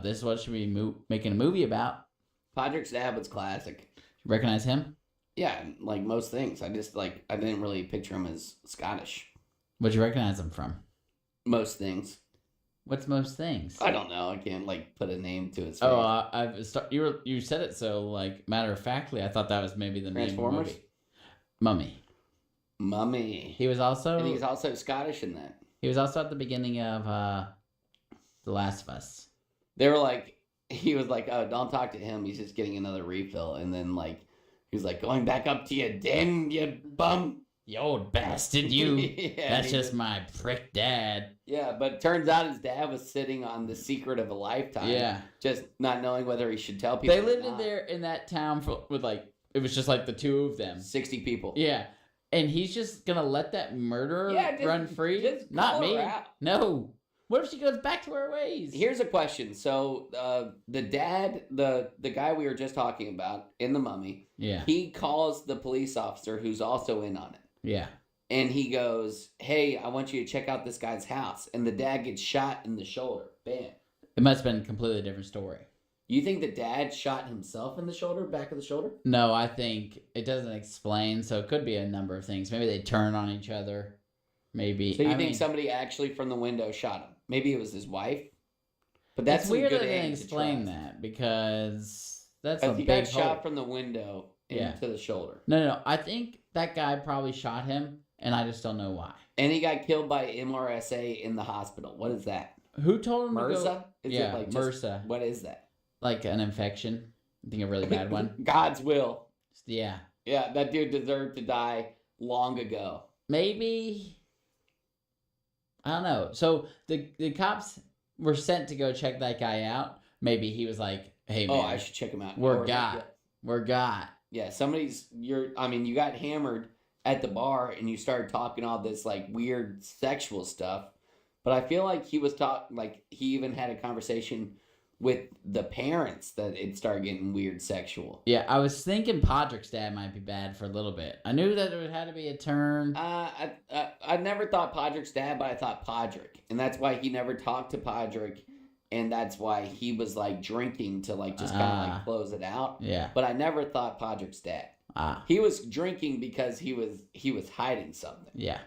this is what should we making a movie about. Podrick's dad was classic. You recognize him? Yeah, like most things. I didn't really picture him as Scottish. What'd you recognize him from? Most things. What's most things? I don't know. I can't put a name to his face. Oh, you said it so matter of factly. I thought that was maybe the Transformers? name. Mummy. Mummy. He was also. And he's also Scottish in that. He was also at the beginning of The Last of Us. They were like, he was like, oh, don't talk to him. He's just getting another refill. And then he was like, going back up to your den, you bum. You old bastard, you. Yeah, That's just my prick dad. Yeah, but it turns out his dad was sitting on the secret of a lifetime. Yeah. Just not knowing whether he should tell people. They or lived not. in that town with it was just the two of them. 60 people. Yeah. And he's just gonna let that murderer run free? Just Not call me. her out. No. What if she goes back to her ways? Here's a question. So the dad, the guy we were just talking about in The Mummy, Yeah. he calls the police officer who's also in on it. Yeah. And he goes, hey, I want you to check out this guy's house. And the dad gets shot in the shoulder. Bam. It must have been a completely different story. You think the dad shot himself in the shoulder, back of the shoulder? No, I think it doesn't explain, so it could be a number of things. Maybe they turn on each other. Maybe. So you think somebody actually from the window shot him? Maybe it was his wife? But that's it's weird some that good they didn't egg to explain try. that because that's a Because he big got shot hope. from the window into the shoulder. No. I think that guy probably shot him, and I just don't know why. And he got killed by MRSA in the hospital. What is that? Who told him to MRSA? go? Is Yeah, it MRSA. What is that? Like an infection. I think a really bad one. God's will. Yeah. Yeah, that dude deserved to die long ago. Maybe. I don't know. So the cops were sent to go check that guy out. Maybe he was like, hey, man. Oh, I should check him out. We're Or- got. We're got. Yeah, you got hammered at the bar and you started talking all this weird sexual stuff. But I feel like he was he even had a conversation with the parents that it started getting weird sexual. Yeah, I was thinking Podrick's dad might be bad for a little bit. I knew that there had to be a turn. I never thought Podrick's dad, but I thought Podrick. And that's why he never talked to Podrick. And that's why he was drinking to just kind of close it out. Yeah. But I never thought Podrick's dad. He was drinking because he was hiding something. Yeah.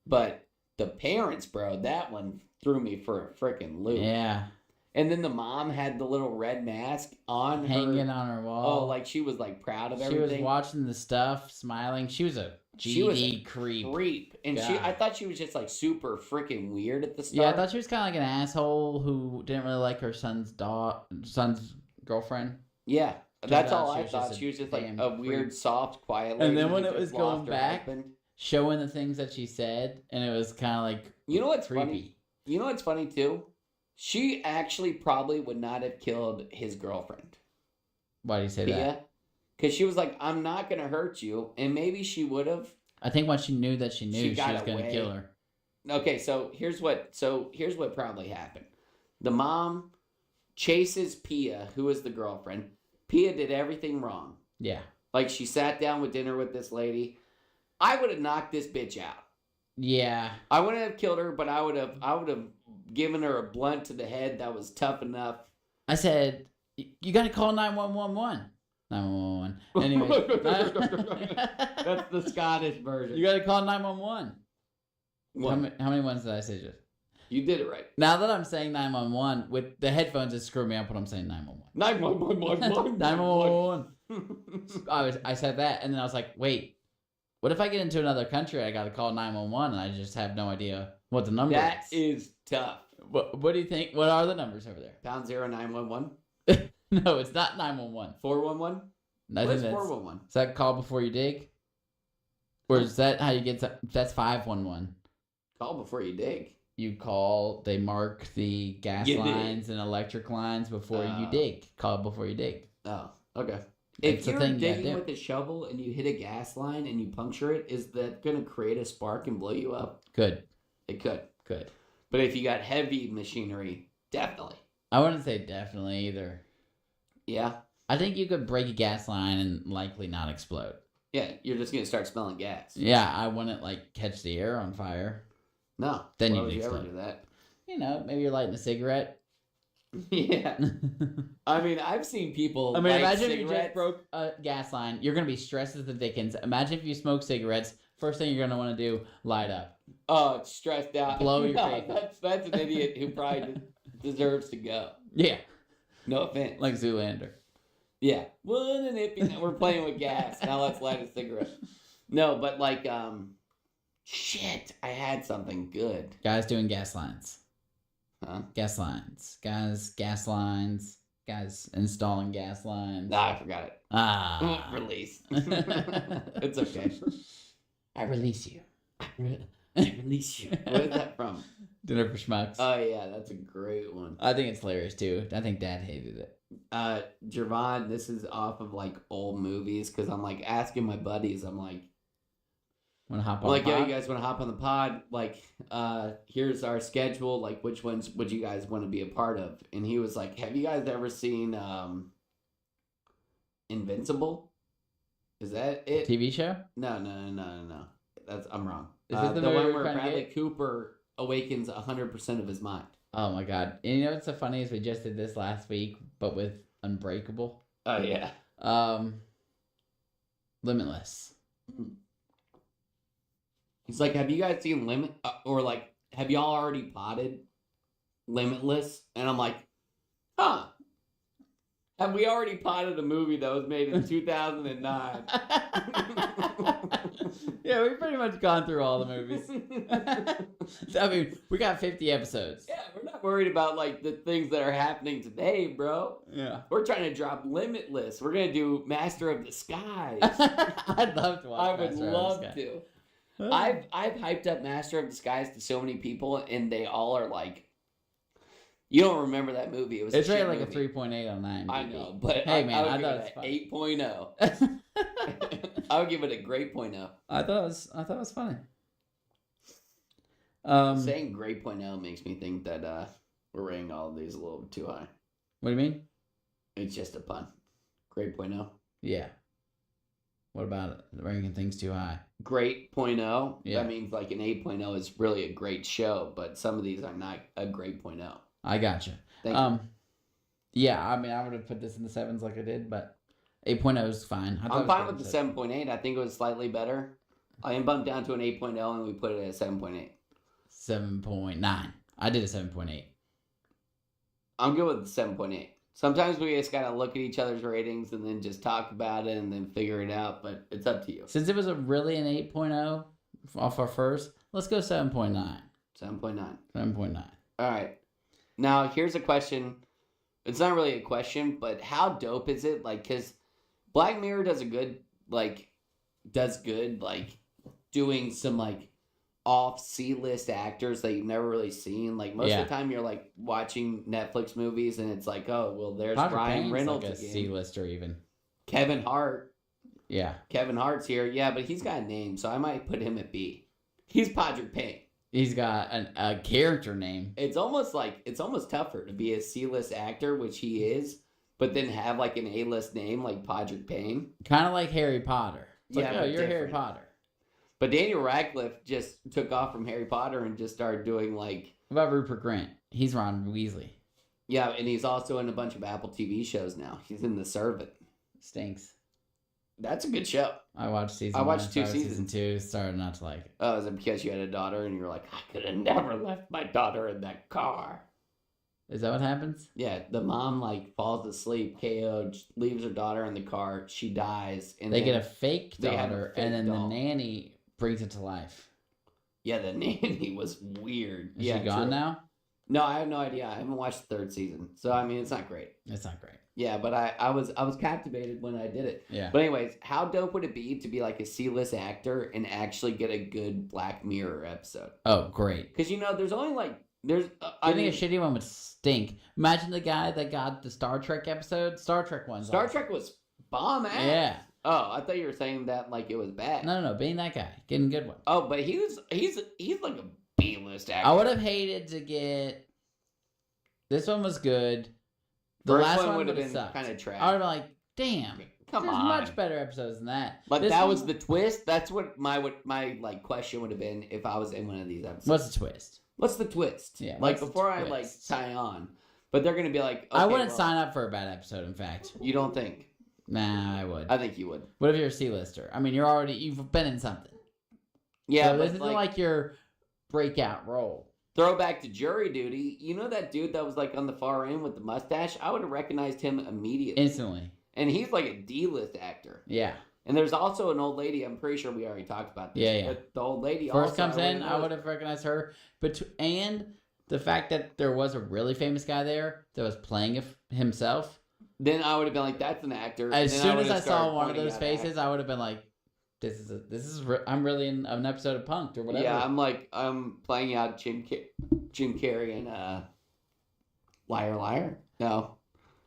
But the parents, bro, that one threw me for a freaking loop. Yeah. And then the mom had the little red mask on Hanging her. on her wall. Oh, she was proud of she everything. was watching the stuff, smiling. She was a GD creep. And God. I thought she was just super freaking weird at the start. Yeah, I thought she was kind of like an asshole who didn't really like her son's girlfriend. Yeah. Turns That's out all she I was thought. just She was just damn a weird, creep. soft, quiet lady. And then when who it was just lost going her back, husband. showing the things that she said, and it was kind of You know what's creepy. funny? You know what's funny too? She actually probably would not have killed his girlfriend. Why do you say that? Pia. Because she was like, I'm not going to hurt you. And maybe she would have. I think once she knew that she She was got going to away. kill her. Okay, so here's what probably happened. The mom chases Pia, who is the girlfriend. Pia did everything wrong. Yeah. She sat down with dinner with this lady. I would have knocked this bitch out. Yeah. I wouldn't have killed her, but I would have given her a blunt to the head that was tough enough. I said, you got to call 911. 911. Anyway. That's the Scottish version. You got to call 911. What? How many ones did I say just? You did it right. Now that I'm saying 911, with the headphones, it screwed me up when I'm saying 911. 911. 911. I said that, and then I was like, wait, what if I get into another country, I got to call 911, and I just have no idea what the number That is? is tough. What do you think? What are the numbers over there? #0 No, it's not 911. 411. I What think is that's, 411? is that call before you dig? Or is that how you get to, that's 511. Call before you dig. You call, they mark the gas You dig. lines and electric lines before you dig. Call before you dig. Oh, okay. If the you're thing you gotta digging do. with a shovel and you hit a gas line and you puncture it, is that going to create a spark and blow you up? Good. It could. Good. But if you got heavy machinery, definitely. I wouldn't say definitely either. Yeah? I think you could break a gas line and likely not explode. Yeah, you're just going to start smelling gas. Yeah, I wouldn't like catch the air on fire. No. Then Why you'd would you ever explode. do that? You know, maybe you're lighting a cigarette. Yeah. I mean, I've seen people. I mean, light imagine if you just cigarettes. broke a gas line. You're going to be stressed as the dickens. Imagine if you smoke cigarettes. First thing you're going to want to do, light up. Oh, it's stressed out. Blow your No, face. That's an idiot who probably deserves to go. Yeah, No offense. like Zoolander. Yeah. Well, and if we're playing with gas, now let's light a cigarette. No, but like, shit, I had something good. Guys doing gas lines. Huh? Gas lines. Guys, gas lines. Guys installing gas lines. Nah, I forgot it. Ah. Release. It's okay. I release you. I release you. What is that from? Dinner for Schmucks. Oh yeah, that's a great one. I think it's hilarious too. I think Dad hated it. Javon, this is off of like old movies because I'm like asking my buddies. I'm like, Want to hop on? like, the yo, pod? you guys want to hop on the pod? Like, here's our schedule. Like, which ones would you guys want to be a part of? And he was like, have you guys ever seen Invincible? Is that it? TV show? No. I'm wrong. Is this the the movie one we're where trying to Bradley get? Cooper awakens 100% of his mind. Oh my god! And you know what's so funny is we just did this last week, but with Unbreakable. Oh yeah. Limitless. He's like, have you guys seen or like, have y'all already potted Limitless? And I'm like, huh. Have we already potted a movie that was made in 2009? Yeah, we've pretty much gone through all the movies. I mean, we got 50 episodes. Yeah, we're not worried about like the things that are happening today, bro. Yeah. We're trying to drop Limitless. We're gonna do Master of the Skies. I'd love to watch. I would Master of love the Sky. to. I've hyped up Master of Disguise to so many people, and they all are like, "You don't remember that movie? It was It's a shit rated like a movie." 3.8 on 9. I know, but Hey, man, I I would thought give it's it fun. an 8.0. I would give it a great 0.0. I thought it was funny. Saying great 0.0 makes me think that we're rating all of these a little too high. What do you mean? It's just a pun. Great 0.0. Yeah. What about it? Ranking things too high. Great 0.0. Yeah. That means like an 8.0 is really a great show, but some of these are not a great 0.0. I gotcha. Thank you. Yeah, I mean, I would have put this in the 7s like I did, but 8.0 is fine. I thought I'm it was fine good with in the 7.8. I think it was slightly better. I am bumped down to an 8.0 and we put it at 7.8. 7.9. I did a 7.8. I'm good with the 7.8. Sometimes we just gotta look at each other's ratings and then just talk about it and then figure it out, but it's up to you. Since it was really an 8.0 off our first, let's go 7.9. 7.9. 7.9. All right. Now, here's a question. It's not really a question, but how dope is it? Like, because Black Mirror does good, doing some, off C-list actors that you've never really seen. Like, most of the time you're, watching Netflix movies and it's like, oh, well, there's Patrick Ryan Payne's Reynolds like a again. C-lister even. Kevin Hart. Yeah. Kevin Hart's here. Yeah, but he's got a name, so I might put him at B. He's Patrick Payne. He's got a character name. It's almost tougher to be a C-list actor, which he is, but then have an A-list name like Patrick Payne. Kind of like Harry Potter. It's Yeah, like, oh, but you're Harry different. Potter. But Daniel Radcliffe just took off from Harry Potter and just started doing What about Rupert Grint? He's Ron Weasley. yeah, and he's also in a bunch of Apple TV shows now. He's in The Servant. Stinks. That's a good show. I watched season I watched 1, 2 started seasons. Season 2, started not to like it. Oh, is it because you had a daughter and you were like, I could have never left my daughter in that car? Is that what happens? Yeah, the mom falls asleep, KO'd, leaves her daughter in the car, she dies, and They then, get a fake they have a daughter, fake and then doll. the nanny brings it to life. Yeah, the nanny was weird. Is yeah, she gone true. now? No, I have no idea. I haven't watched the 3rd season, so I mean, it's not great. It's not great. Yeah, but I was captivated when I did it. Yeah. But anyways, how dope would it be to be a C-list actor and actually get a good Black Mirror episode? Oh, great. Because there's only Getting a shitty one would stink. Imagine the guy that got the Star Trek episode. Star Trek one's Star awesome. Trek was bomb ass. Yeah. Oh, I thought you were saying that like it was bad. No, being that guy, getting good one. Oh, but he's like a B-list actor. I would have hated to get. This one was good. The First last one one would have would've been sucked. kind of trash. I would have been like, damn. Come There's on. much better episodes than that. But This that one- was the twist. That's what my like question would have been if I was in one of these episodes. What's the twist? What's the twist? Yeah, like what's the before I like twist? tie on. But they're gonna be like, I okay, wouldn't well, sign up for a bad episode. In fact, You don't think? nah, I would. I think you would. What if you're a C-lister? I mean, you've been in something. Yeah, so but this isn't like your breakout role. throwback to Jury Duty. You know that dude that was like on the far end with the mustache? I would have recognized him immediately. Instantly. And he's like a D-list actor. Yeah. And there's also an old lady. I'm pretty sure we already talked about this. Yeah. But the old lady First also, comes in, would've I would have recognized her. And the fact that there was a really famous guy there that was playing himself. Then I would have been like, "That's an actor." As Then soon would as I have saw started one of pointing those out faces, I would have been like, I'm really in an episode of Punk'd or whatever. Yeah, I'm playing out Jim Carrey and Liar Liar. No,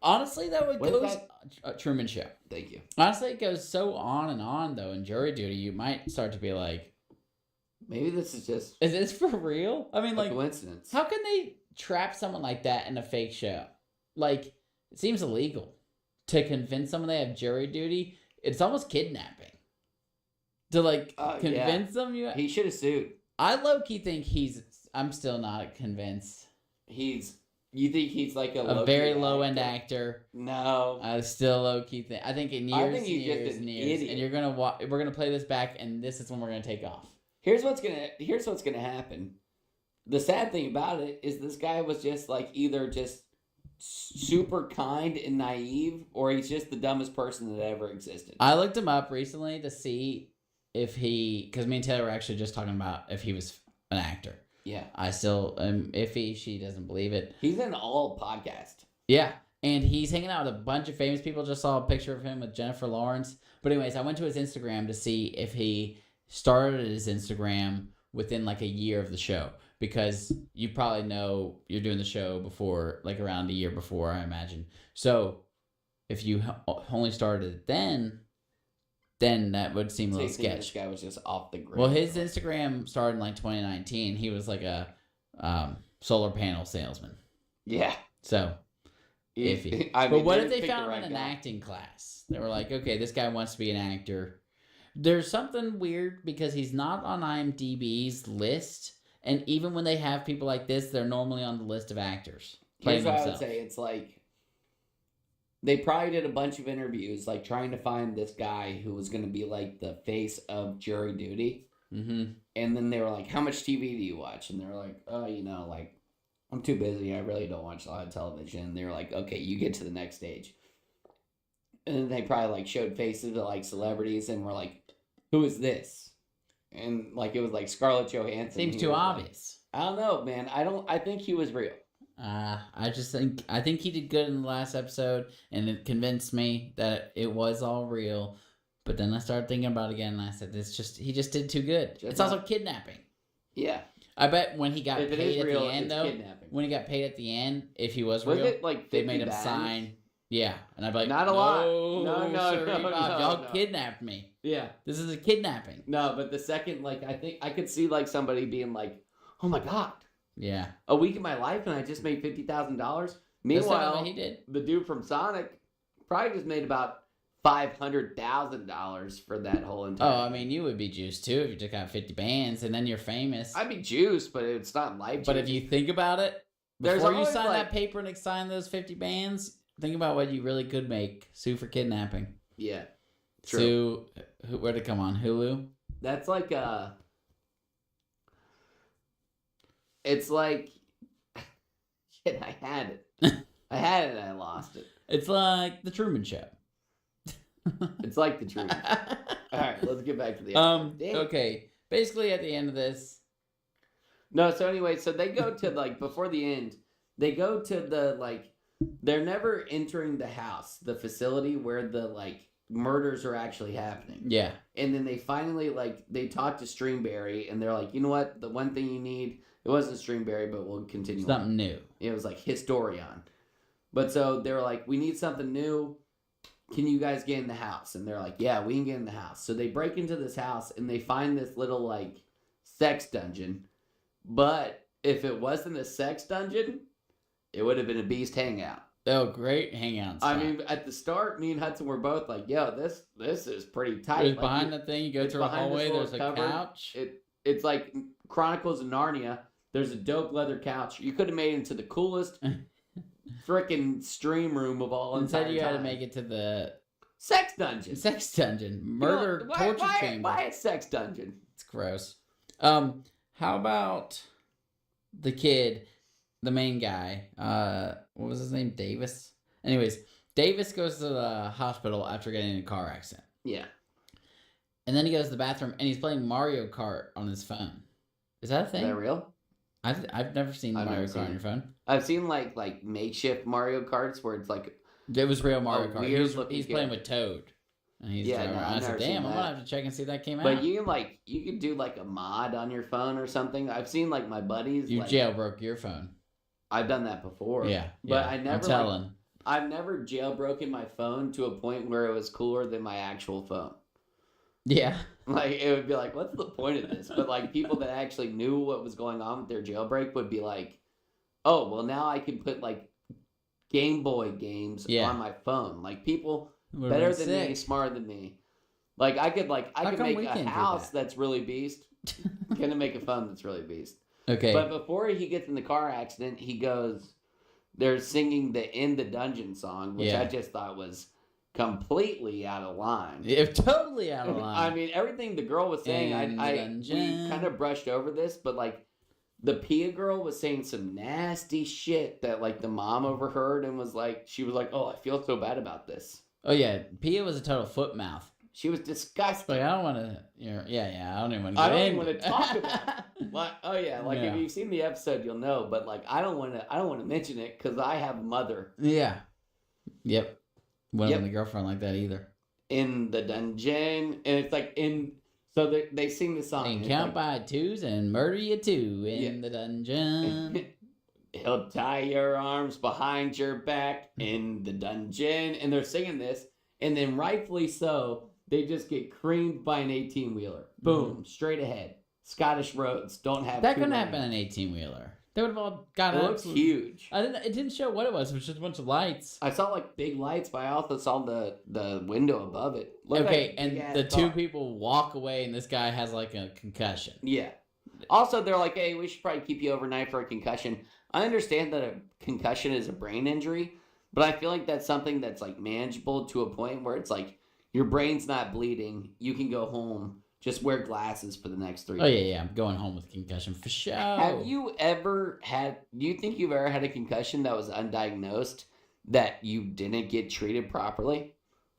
Honestly, though, it What is goes Truman Show. thank you. Honestly, it goes so on and on, though. In Jury Duty, you might start to be like, Maybe this is just is this for real? I mean, a like, coincidence. how can they trap someone like that in a fake show? Like, it seems illegal to convince someone they have jury duty. It's almost kidnapping. To, like, convince them you... He should have sued. I low-key think I'm still not convinced. You think he's like A very low-end actor. No. I still low-key think... I think in years think he's and years just and an years... idiot. And we're gonna play this back, and this is when we're gonna take off. Here's what's gonna happen. The sad thing about it is this guy was just like either just super kind and naive, or he's just the dumbest person that ever existed. I looked him up recently to see if because me and Taylor were actually just talking about if he was an actor. Yeah. I still am iffy. She doesn't believe it. He's in all podcast. Yeah. And he's hanging out with a bunch of famous people. Just saw a picture of him with Jennifer Lawrence. But anyways, I went to his Instagram to see if he started his Instagram within like a year of the show. Because you probably know you're doing the show before, like around a year before, I imagine. So if you only started it then that would seem a little sketch. This guy was just off the grid. Well, his Instagram started in like 2019. He was like a solar panel salesman. Yeah. So iffy. But what if they found him in an acting class? They were like, okay, this guy wants to be an actor. There's something weird because he's not on IMDb's list. And even when they have people like this, they're normally on the list of actors. Here's what I would say. It's like they probably did a bunch of interviews, like trying to find this guy who was going to be like the face of Jury Duty. Mm-hmm. And then they were like, "How much TV do you watch?" And they were like, "Oh, like I'm too busy. I really don't watch a lot of television." And they were like, "Okay, you get to the next stage." And then they probably like showed faces of like celebrities and were like, "Who is this?" And like it was like Scarlett Johansson. Seems too obvious. Like, I don't know, man. I think he was real. I think he did good in the last episode, and it convinced me that it was all real. But then I started thinking about it again, and I said, he just did too good. It's also kidnapping. Yeah. I bet when he got If it paid is at real, the end, it's though, kidnapping. when he got paid at the end, if he was Was real, it like 50 they made him bands? sign. Yeah, and I'd be like, Not a lot. No, No, sorry, no, Bob, no, y'all no. kidnapped me. Yeah. This is a kidnapping. No, but the second, like, I think I could see like somebody being like, "Oh my god, Yeah. a week of my life and I just made $50,000." That's Meanwhile, what he did. the dude from Sonic probably just made about $500,000 for that whole entire. Oh, I mean, you would be juiced too if you took out 50 bands and then you're famous. I'd be juiced, but it's not life. But if you think about it, There's before you always, sign like- that paper and sign those 50 bands, think about what you really could make. Sue for kidnapping. yeah, true. Sue, where'd it come on? Hulu? That's like it's like shit. I had it. I had it and I lost it. It's like The Truman Show. It's like the truth. All right, let's get back to the episode. Damn. Okay. Basically, at the end of this, No, so anyway, so they go to like before the end, they go to the like they're never entering the house, the facility where the like murders are actually happening. yeah. And then they finally like they talk to Streamberry and they're like, "You know what? The one thing you need, it wasn't Streamberry, but we'll continue. on." Something new. It was like Historion. But so they were like, "We need something new." can you guys get in the house? And they're like, yeah, we can get in the house. So they break into this house and they find this little like sex dungeon. But if it wasn't a sex dungeon, it would have been a beast hangout. Oh, great hangout spot. I mean, at the start, me and Hudson were both like, yo, this is pretty tight. There's Like, behind the thing, you go through a hallway, there's a couch. It's like Chronicles of Narnia. There's a dope leather couch. You could have made it into the coolest freaking stream room of all. Instead, you had to make it to the sex dungeon. Sex dungeon. Murder, torture chamber. Why a sex dungeon? It's gross. How about the kid, the main guy? What was his name? Davis? Anyways, Davis goes to the hospital after getting in a car accident. Yeah. And then he goes to the bathroom and he's playing Mario Kart on his phone. Is that a thing? Is that real? I've never seen Mario Kart on your phone. I've seen like makeshift Mario Karts where it's like it was real Mario Kart. He's playing with Toad. And he's driving around. I said, damn, I'm gonna have to check and see if that came out. But you could do like a mod on your phone or something. I've seen like my buddies. You jailbroke your phone. I've done that before. Yeah. But I never I'm telling. I've never jailbroken my phone to a point where it was cooler than my actual phone. Yeah. Like, it would be like, what's the point of this? But, like, people that actually knew what was going on with their jailbreak would be like, oh, well, now I can put, like, Game Boy games on my phone. Like, people better than me, smarter than me. Like, I could make a house that's really beast. Gonna make a phone that's really beast. Okay. But before he gets in the car accident, they're singing the In the Dungeon song, which I just thought was completely out of line. Yeah, totally out of line. I mean, everything the girl was saying, we kind of brushed over this, but like the Pia girl was saying some nasty shit that like the mom overheard and she was like, oh, I feel so bad about this. Oh yeah, Pia was a total foot mouth. She was disgusting. Like, I don't want to. I don't even want to. I don't even want to talk about it. Like, oh yeah, like if you've seen the episode, you'll know. But like, I don't want to mention it because I have a mother. Yeah. Yep. Wouldn't want a girlfriend like that either. In the dungeon, and it's like so they sing the song. And count by twos and murder you too in the dungeon. He'll tie your arms behind your back in the dungeon, and they're singing this, and then rightfully so, they just get creamed by an 18-wheeler. Boom, straight ahead. Scottish roads don't have. That couldn't have been an 18-wheeler. They would have all got it. It looks huge. It didn't show what it was. It was just a bunch of lights. I saw like big lights, but I also saw the window above it. And the two people walk away, and this guy has like a concussion. Yeah. Also, they're like, hey, we should probably keep you overnight for a concussion. I understand that a concussion is a brain injury, but I feel like that's something that's like manageable to a point where it's like your brain's not bleeding. You can go home. Just wear glasses for the next 3 days. Oh, yeah. I'm going home with concussion for sure. Do you think you've ever had a concussion that was undiagnosed that you didn't get treated properly?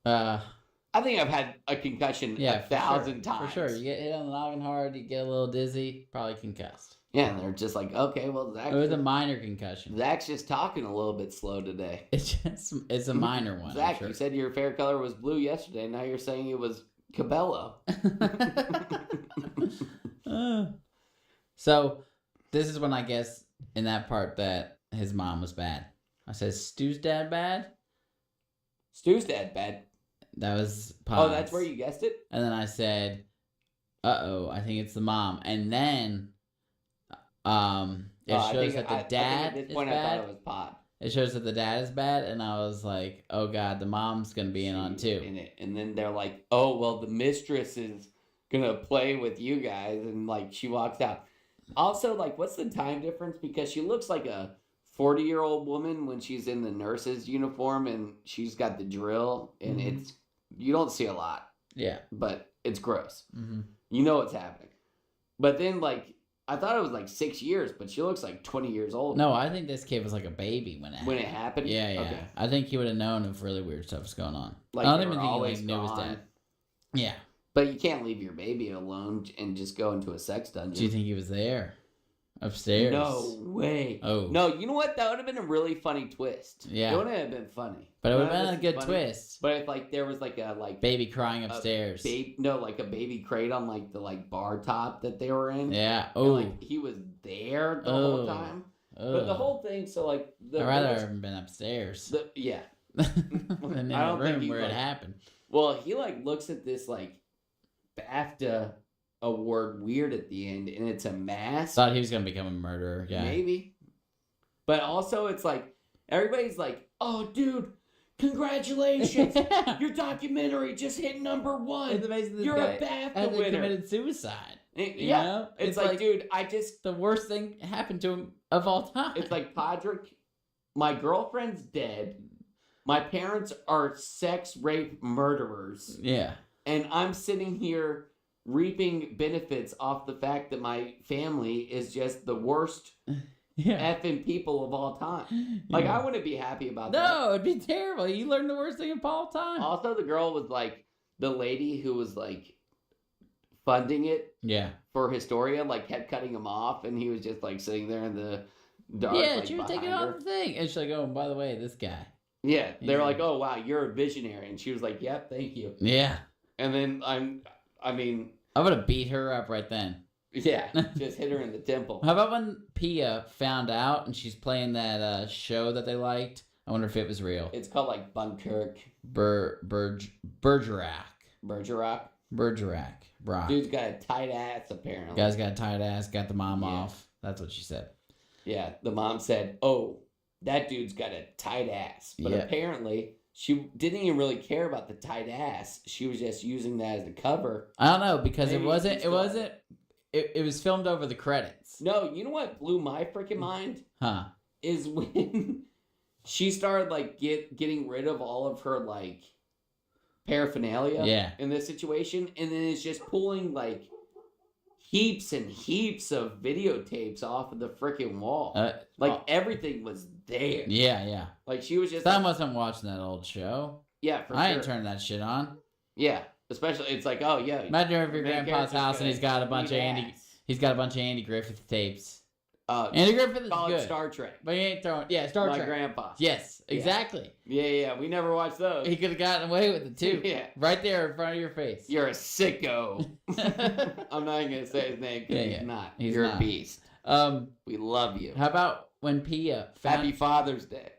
I think I've had a concussion 1,000 times. For sure. You get hit on the noggin hard, you get a little dizzy, probably concussed. Yeah, and they're just like, okay, well, Zach. It was a minor concussion. Zach's just talking a little bit slow today. It's a minor one. Zach, you said your favorite color was blue yesterday. Now you're saying it was Cabello. So, this is when I guess in that part that his mom was bad. I said, Stu's dad bad? Stu's dad bad. That was pause. Oh, that's where you guessed it? And then I said, uh-oh, I think it's the mom. And then it shows that the dad is bad. I thought it was Pod. It shows that the dad is bad, and I was like, oh god, the mom's gonna be in on too. And then they're like, oh, well, the mistress is gonna play with you guys, and like she walks out. Also, like, what's the time difference? Because she looks like a 40-year-old woman when she's in the nurse's uniform, and she's got the drill, and you don't see a lot. Yeah. But it's gross. Mm-hmm. You know what's happening. But then, like, I thought it was like 6 years, but she looks like 20 years old. No, I think this kid was like a baby when it happened. When it happened? Yeah, yeah. Okay. I think he would have known if really weird stuff was going on. Like, I don't even think he knew his dad. Yeah. But you can't leave your baby alone and just go into a sex dungeon. Do you think he was there? Upstairs? No way. Oh. No, you know what? That would have been a really funny twist. Yeah. It would have been funny. But it would have been a good twist. But if like there was like a baby crying upstairs. Like a baby crate on like the like bar top that they were in. Yeah. Oh. Like he was there the whole time. But the whole thing, so like I'd rather have been upstairs. Yeah. in I the don't think room he's where it like- happened. Well, he like looks at this like BAFTA award weird at the end, and it's a mask. Thought he was gonna become a murderer. Yeah. Maybe. But also, it's like everybody's like, "Oh, dude, congratulations! Your documentary just hit #1. It's amazing. This You're guy a BAFTA hasn't winner." committed suicide. You Yeah, know? it's like, dude, the worst thing happened to him of all time. it's like Podrick. My girlfriend's dead. My parents are sex rape murderers, yeah. and I'm sitting here reaping benefits off the fact that my family is just the worst Yeah. effing people of all time. Like, Yeah. I wouldn't be happy about that. No, it'd be terrible. You learned the worst thing of all time. Also, the girl was like the lady who was like funding it Yeah. for Historia, like kept cutting him off, and he was just like sitting there in the dark. Yeah, like, she would take it behind off her. the thing. And she's like, oh, and by the way, this guy. Yeah, they were Yeah. like, "Oh wow, you're a visionary," and she was like, "Yep, thank you." Yeah. And then I mean, I would have beat her up right then. yeah, just hit her in the temple. How about when Pia found out and she's playing that show that they liked? I wonder if it was real. It's called like Bunkirk, Bergerac. Bergerac. Rock. Dude's got a tight ass apparently. Guy's got a tight ass, got the mom Yeah. off. That's what she said. Yeah, the mom said, "Oh, that dude's got a tight ass," but Yeah. apparently she didn't even really care about the tight ass. She was just using that as a cover. I don't know because Maybe it wasn't. she's It still- wasn't. It was filmed over the credits. No, you know what blew my freaking mind Huh. is when she started like getting rid of all of her like paraphernalia Yeah. in this situation, and then it's just pulling like heaps and heaps of videotapes off of the freaking wall. Like everything was there. Yeah. Like she was just Some like, wasn't watching that old show. yeah, for I sure. ain't turning that shit on. Yeah, especially it's like, oh yeah. Imagine if your main grandpa's character's house and gonna he's got a bunch of eat Andy. ass. He's got a bunch of Andy Griffith tapes. Andy Andy Griffith is call it good, Star Trek. but he ain't throwing. Yeah, Star My Trek. grandpa. Yes, Yeah. exactly. Yeah. We never watched those. He could have gotten away with it too. Yeah. Right there in front of your face. You're a sicko. I'm not even gonna say his name because Yeah. he's not. He's You're not. a beast. Um, We love you. how about when Pia Happy found? Father's Day.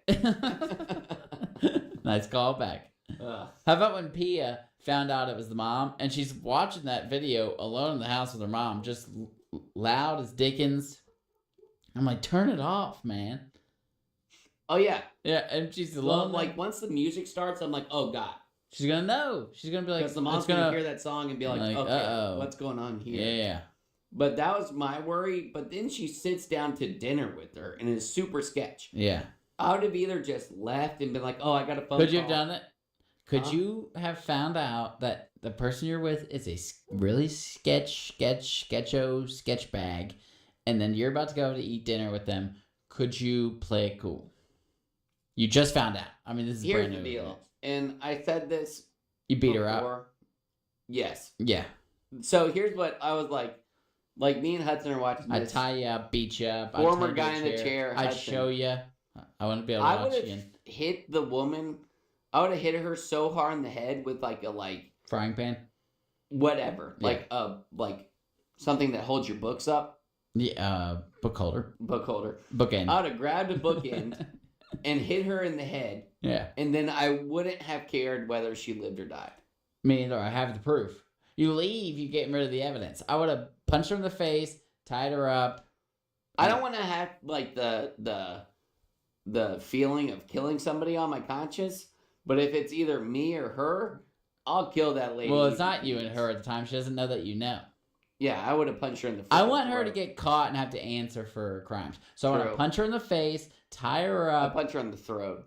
Nice callback. Ugh. How about when Pia found out it was the mom and she's watching that video alone in the house with her mom, just loud as Dickens. I'm like, turn it off, man. Oh yeah. Yeah, and she's Well, alone. like once the music starts, I'm like, oh god, she's gonna know. She's gonna be like, because the mom's it's gonna hear that song and be like, okay, uh-oh. what's going on here? Yeah. But that was my worry. But then she sits down to dinner with her and it's super sketch. Yeah. I would have either just left and been like, oh, I got a phone Could you have call. done it? Could Huh? you have found out that the person you're with is a really sketcho sketch bag, and then you're about to go to eat dinner with them? Could you play it cool? You just found out. I mean, this is Here's brand the new. deal, and I said this You beat her up. before. Yes. Yeah. So here's what I was like. Like me and Hudson are watching I'd this. tie you up, beat you up. I'd Former tie you guy to in a the chair, I'd Hudson. show you. I wouldn't be able to I watch would you have in hit the woman. I would have hit her so hard in the head with like a frying pan. whatever, Yeah. like something that holds your books up, Yeah, book holder, book holder. bookend. I would have grabbed a bookend and hit her in the head, Yeah, and then I wouldn't have cared whether she lived or died. me neither. I have the proof. You leave, you get rid of the evidence. I would have punched her in the face, tied her up. I don't want to have like the feeling of killing somebody on my conscience, but if it's either me or her, I'll kill that lady. Well, it's not you and her at the time. She doesn't know that you know. Yeah, I would have punched her in the face. I want her to get caught and have to answer for her crimes. So I want to True. punch her in the face, tie her I'll up, punch her in the throat.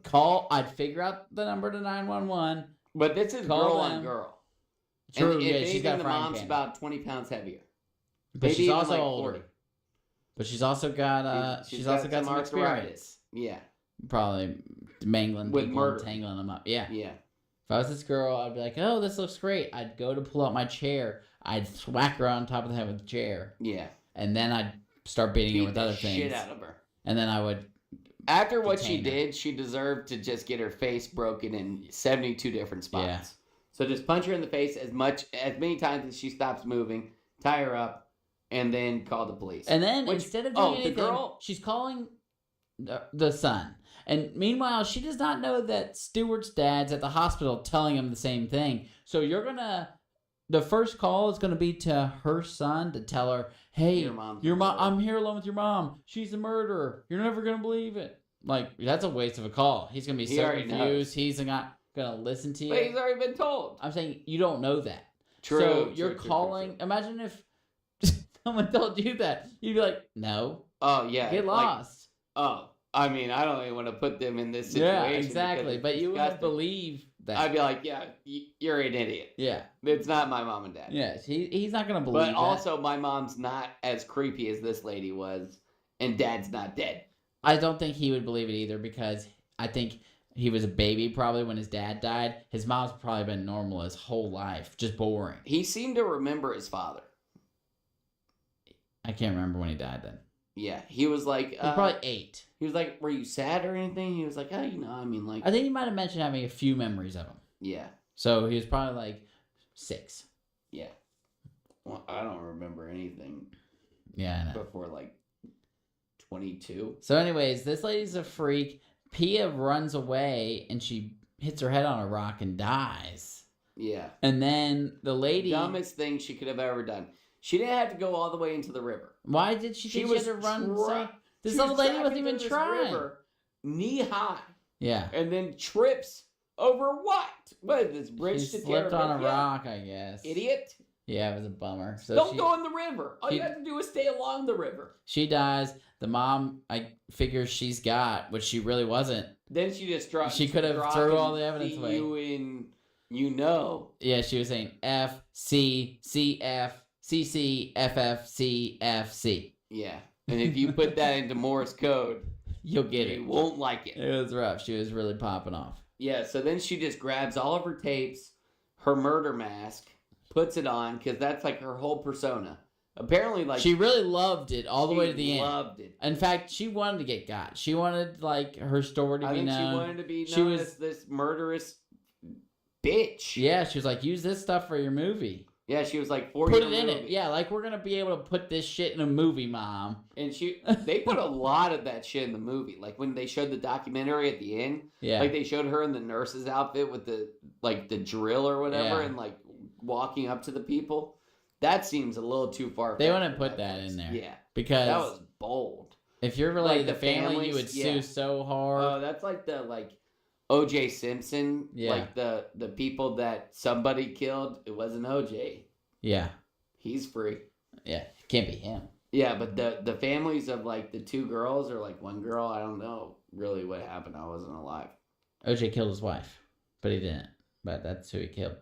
I'd figure out the number to 911. But this is Call girl them. on girl. True, And if yeah, anything, she's got a the frying mom's pan. about 20 pounds heavier. But Maybe she's even also like older. 40. But she's also got she's also got some experience. Yeah, Probably mangling With people murder. and tangling them up. Yeah. yeah. If I was this girl, I'd be like, "Oh, this looks great." I'd go to pull out my chair. I'd whack her on top of the head with the chair, Yeah. and then I'd start beating her Beat with the other shit things. out of her. And then I would. After what she Detain her. did, she deserved to just get her face broken in 72 different spots. Yeah. So just punch her in the face as many times as she stops moving, tie her up, and then call the police. And then Which- instead of doing the anything, girl- she's calling the son. And meanwhile, she does not know that Stewart's dad's at the hospital telling him the same thing. So the first call is gonna be to her son to tell her, "Hey, your mom, I'm here alone with your mom. She's a murderer. You're never gonna believe it." Like, that's a waste of a call. He's gonna be so confused. He's not gonna listen to you. But he's already been told. I'm saying you don't know that. True. So you're calling. Imagine if someone told you that. You'd be like, "No." Oh yeah. Get lost. I mean, I don't even want to put them in this situation. Yeah, exactly. But you wouldn't believe that. I'd be like, yeah, you're an idiot. Yeah. It's not my mom and dad. Yes, he's not going to believe But that. also, my mom's not as creepy as this lady was, and dad's not dead. I don't think he would believe it either because I think he was a baby probably when his dad died. His mom's probably been normal his whole life, just boring. He seemed to remember his father. I can't remember when he died then. Yeah, he was like... He was probably 8. He was like, were you sad or anything? He was like, oh, I mean, like... I think he might have mentioned having a few memories of him. Yeah. So he was probably like 6. Yeah. Well, I don't remember anything. Yeah, I know. Before, like, 22. So anyways, this lady's a freak. Pia runs away and she hits her head on a rock and dies. Yeah. And then the lady... Dumbest thing she could have ever done. She didn't have to go all the way into the river. Why did she think she had to run? This old lady wasn't even trying. Knee high. Yeah. And then trips over what? What is this bridge She to slipped on a rock, I guess. Idiot. Yeah, it was a bummer. So Don't go in the river. All you have to do is stay along the river. She dies. The mom, I figure she's got, which she really wasn't. Then she just dropped. She could have threw all the evidence away. Yeah, she was saying F, C, C, F, C, C, F, F, C, F, C. Yeah. And if you put that into Morse code, you'll get it. You won't like it. It was rough. She was really popping off. Yeah, so then she just grabs all of her tapes, her murder mask, puts it on, because that's like her whole persona. Apparently, like... She really loved it all the way to the end. She loved it. In fact, she wanted to get got. She wanted, like, her story to be known. I think she wanted to be known as this murderous bitch. Yeah, she was like, use this stuff for your movie. Yeah, she was like, put it in it. Yeah, like, we're going to be able to put this shit in a movie, Mom. And they put a lot of that shit in the movie. Like, when they showed the documentary at the end, like, they showed her in the nurse's outfit with the drill or whatever, and, like, walking up to the people. That seems a little too far. They wouldn't put that in there. Yeah. Because that was bold. If you're related to the family, you would sue so hard. Oh, that's like the, O.J. Simpson. Yeah. Like the people that somebody killed. It wasn't O.J. Yeah. He's free. Yeah. Can't be him. Yeah, but the families of, like, the 2 girls or, like, 1 girl, I don't know really what happened. I wasn't alive. O.J. killed his wife. But he didn't. But that's who he killed.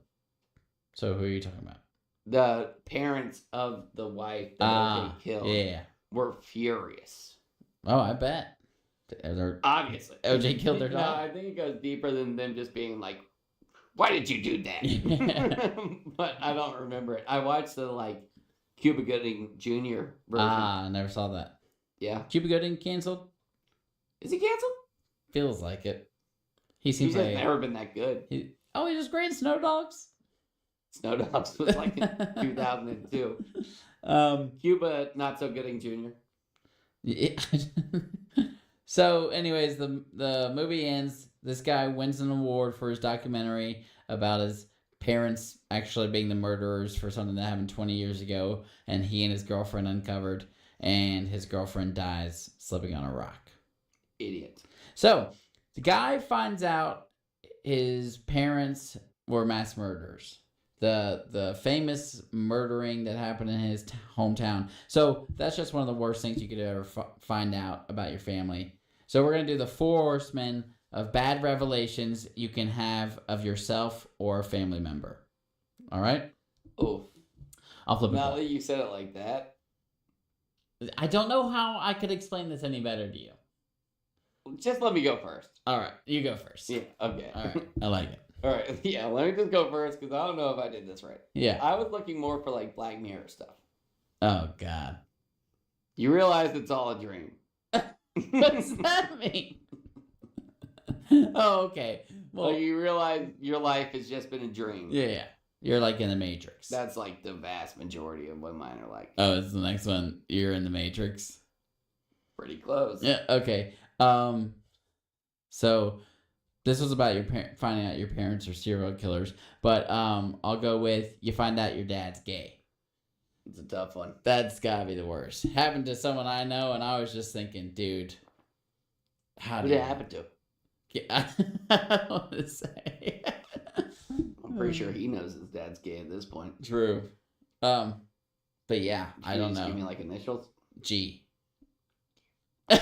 So who are you talking about? The parents of the wife that O.J. killed were furious. Oh, I bet. Obviously. O.J. killed their dog? No, I think it goes deeper than them just being like, why did you do that? But I don't remember it. I watched the, Cuba Gooding Jr. version. I never saw that. Yeah. Cuba Gooding canceled? Is he canceled? Feels like it. He's never been that good. He was great in Snow Dogs. Snow Dogs was in 2002. Cuba, not so Gooding Jr. Yeah. So, anyways, the movie ends. This guy wins an award for his documentary about his parents actually being the murderers for something that happened 20 years ago, and he and his girlfriend uncovered, and his girlfriend dies slipping on a rock. Idiot. So, the guy finds out his parents were mass murderers. The famous murdering that happened in his hometown. So, that's just one of the worst things you could ever find out about your family. So, we're going to do the 4 horsemen of bad revelations you can have of yourself or a family member. All right? Oh. I'll flip it. Now that you said it like that. I don't know how I could explain this any better to you. Just let me go first. All right. You go first. Yeah, okay. All right. I like it. All right. Yeah, let me just go first because I don't know if I did this right. Yeah. I was looking more for, Black Mirror stuff. Oh, God. You realize it's all a dream. What does that mean? Oh, okay. Well, you realize your life has just been a dream. Yeah. You're in the Matrix. That's the vast majority of what mine are like. Oh, it's the next one. You're in the Matrix. Pretty close. Yeah. Okay. So this was about your finding out your parents are serial killers, but I'll go with you find out your dad's gay. It's a tough one. That's gotta be the worst. Happened to someone I know, and I was just thinking, dude, how Who did did it happen to? I don't want to say. I'm pretty sure he knows his dad's gay at this point. True. But yeah, I Can you don't just know. Give me like initials. G. I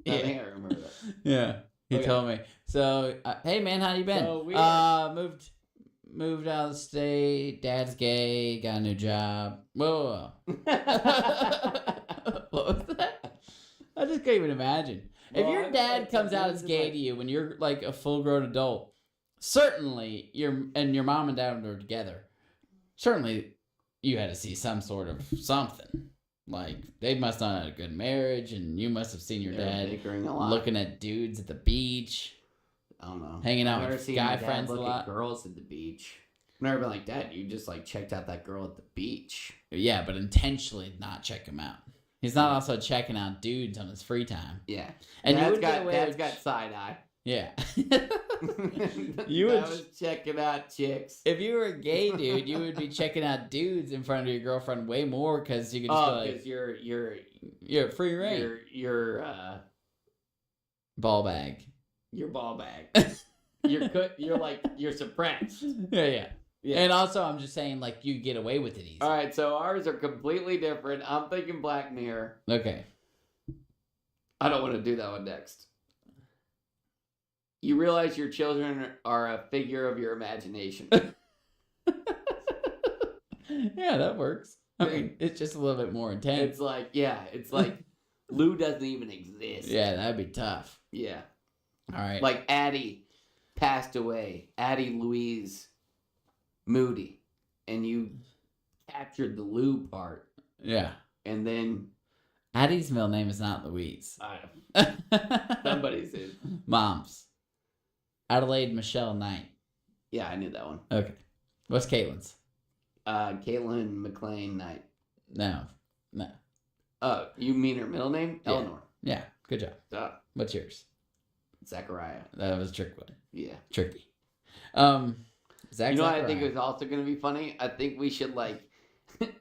think I remember that. Yeah, he Okay. told me. So, hey man, how you been? So weird. Moved out of the state. Dad's gay. Got a new job. Whoa. What was that? I just can't even imagine. If Well, your I dad like comes that out dude as is gay like- to you when you're like a full-grown adult, certainly your mom and dad were together. Certainly, you had to see some sort of something. Like they must not have had a good marriage, and you must have seen your They're dad bickering a lot. looking at dudes at the beach. I don't know. Hanging out I've never with seen guy my dad friends a look lot. at girls at the beach. I've never been like, Dad, you just like checked out that girl at the beach. Yeah, but intentionally not check him out. He's not also checking out dudes on his free time. Yeah. And you Dad's would get away Dad's with- got side eye. Yeah. You would- was checking out chicks. If you were a gay dude, you would be checking out dudes in front of your girlfriend way more because you could just Oh, be because like, you're free reign. you're Ball bag. your ball bag. you're suppressed. Yeah. Yeah. And also, I'm just saying, like, you get away with it easy. All right, so ours are completely different. I'm thinking Black Mirror. Okay. I don't want to do that one next. You realize your children are a figure of your imagination. Yeah, that works. I mean, it's just a little bit more intense. It's like Lou doesn't even exist. Yeah, that'd be tough. Yeah. All right. Like Addie passed away. Addie Louise Moody. And you captured the Lou part. Yeah. And then Addie's middle name is not Louise. somebody's in. Mom's. Adelaide Michelle Knight. Yeah, I knew that one. Okay. What's Caitlin's? Caitlin McLean Knight. No. You mean her middle name? Yeah. Eleanor. Yeah. Good job. What's yours? Zachariah. That was a trick one. Yeah. Tricky. Zach. You know what I Zachariah. think is also going to be funny? I think we should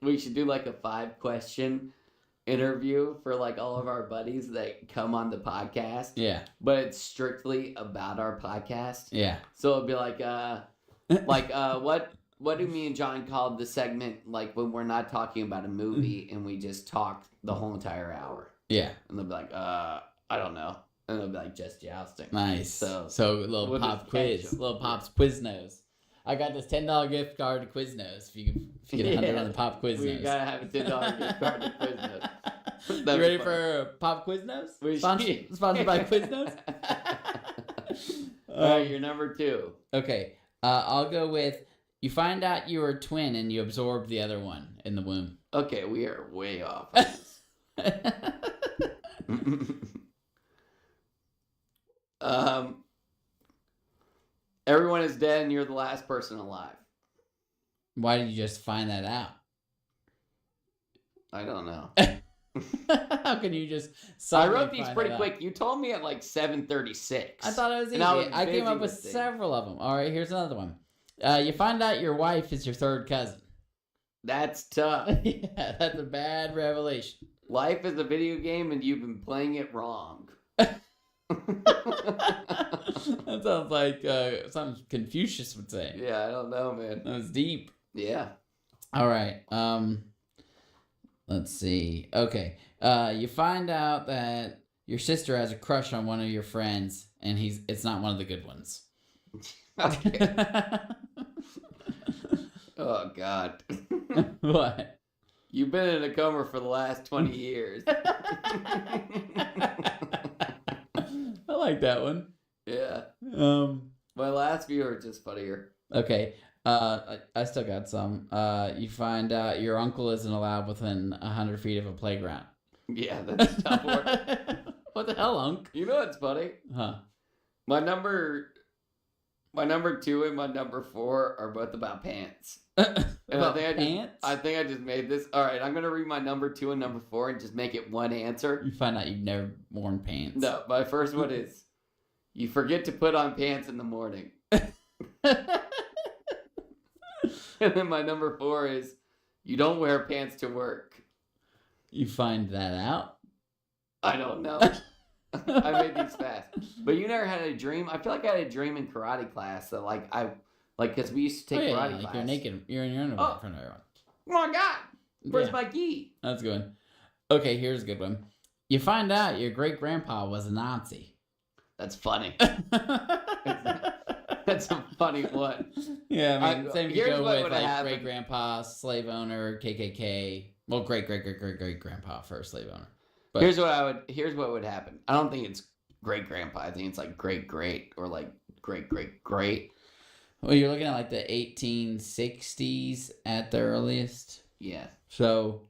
we should do like a 5-question interview for like all of our buddies that come on the podcast. Yeah. But it's strictly about our podcast. Yeah. So it'd be like what do me and John call the segment like when we're not talking about a movie and we just talk the whole entire hour? Yeah. And they'll be like, I don't know. And they'll be like, just jousting. Nice. So a little we'll pop just quiz. catch 'em. Little Pop's Quiznos. I got this $10 gift card to Quiznos. If you get 100 on the Pop Quiznos. We gotta have a $10 gift card to Quiznos. You That'd ready be for Pop Quiznos? We Sponsored, should- by Quiznos? All right, you're number 2. Okay. I'll go with you find out you were a twin and you absorbed the other one in the womb. Okay, we are way off. Everyone is dead and you're the last person alive. Why did you just find that out? I don't know. How can you just I suddenly wrote these find pretty that out? quick. You told me at like 7:36. I thought it was easy. And I was I came busy up with with things. several of them. All right, here's another one. You find out your wife is your third cousin. That's tough. Yeah, that's a bad revelation. Life is a video game and you've been playing it wrong. That sounds like something Confucius would say. Yeah, I don't know, man. That was deep. Yeah. All right. Let's see. Okay. You find out that your sister has a crush on one of your friends, and it's not one of the good ones. Okay. Oh, God. What? You've been in a coma for the last 20 years. I like that one. Yeah. My last few are just funnier. Okay. I still got some. You find out your uncle isn't allowed within 100 feet of a playground. Yeah, that's a tough one. What the hell, Unc? You know what's funny? Huh? My number 2 and my number 4 are both about pants. About I pants? think I just made this. All right, I'm going to read my number 2 and number 4 and just make it one answer. You find out you've never worn pants. No, my first one is You forget to put on pants in the morning. And then my number 4 is you don't wear pants to work. You find that out? I don't know. I made these fast. But you never had a dream? I feel like I had a dream in karate class that because we used to take karate class. You're naked. You're in your underwear in front of everyone. Oh my God. Where's my gi? That's a good one. Okay, here's a good one. You find out your great-grandpa was a Nazi. That's funny. That's a funny one. Yeah, I mean, same could go with like happened. great-grandpa, slave owner, KKK. Well, great-great-great-great-great-grandpa first slave owner. But Here's what would happen. I don't think it's great-grandpa. I think it's like great-great or like great-great-great. Well, you're looking at like the 1860s at the earliest. Yeah. So,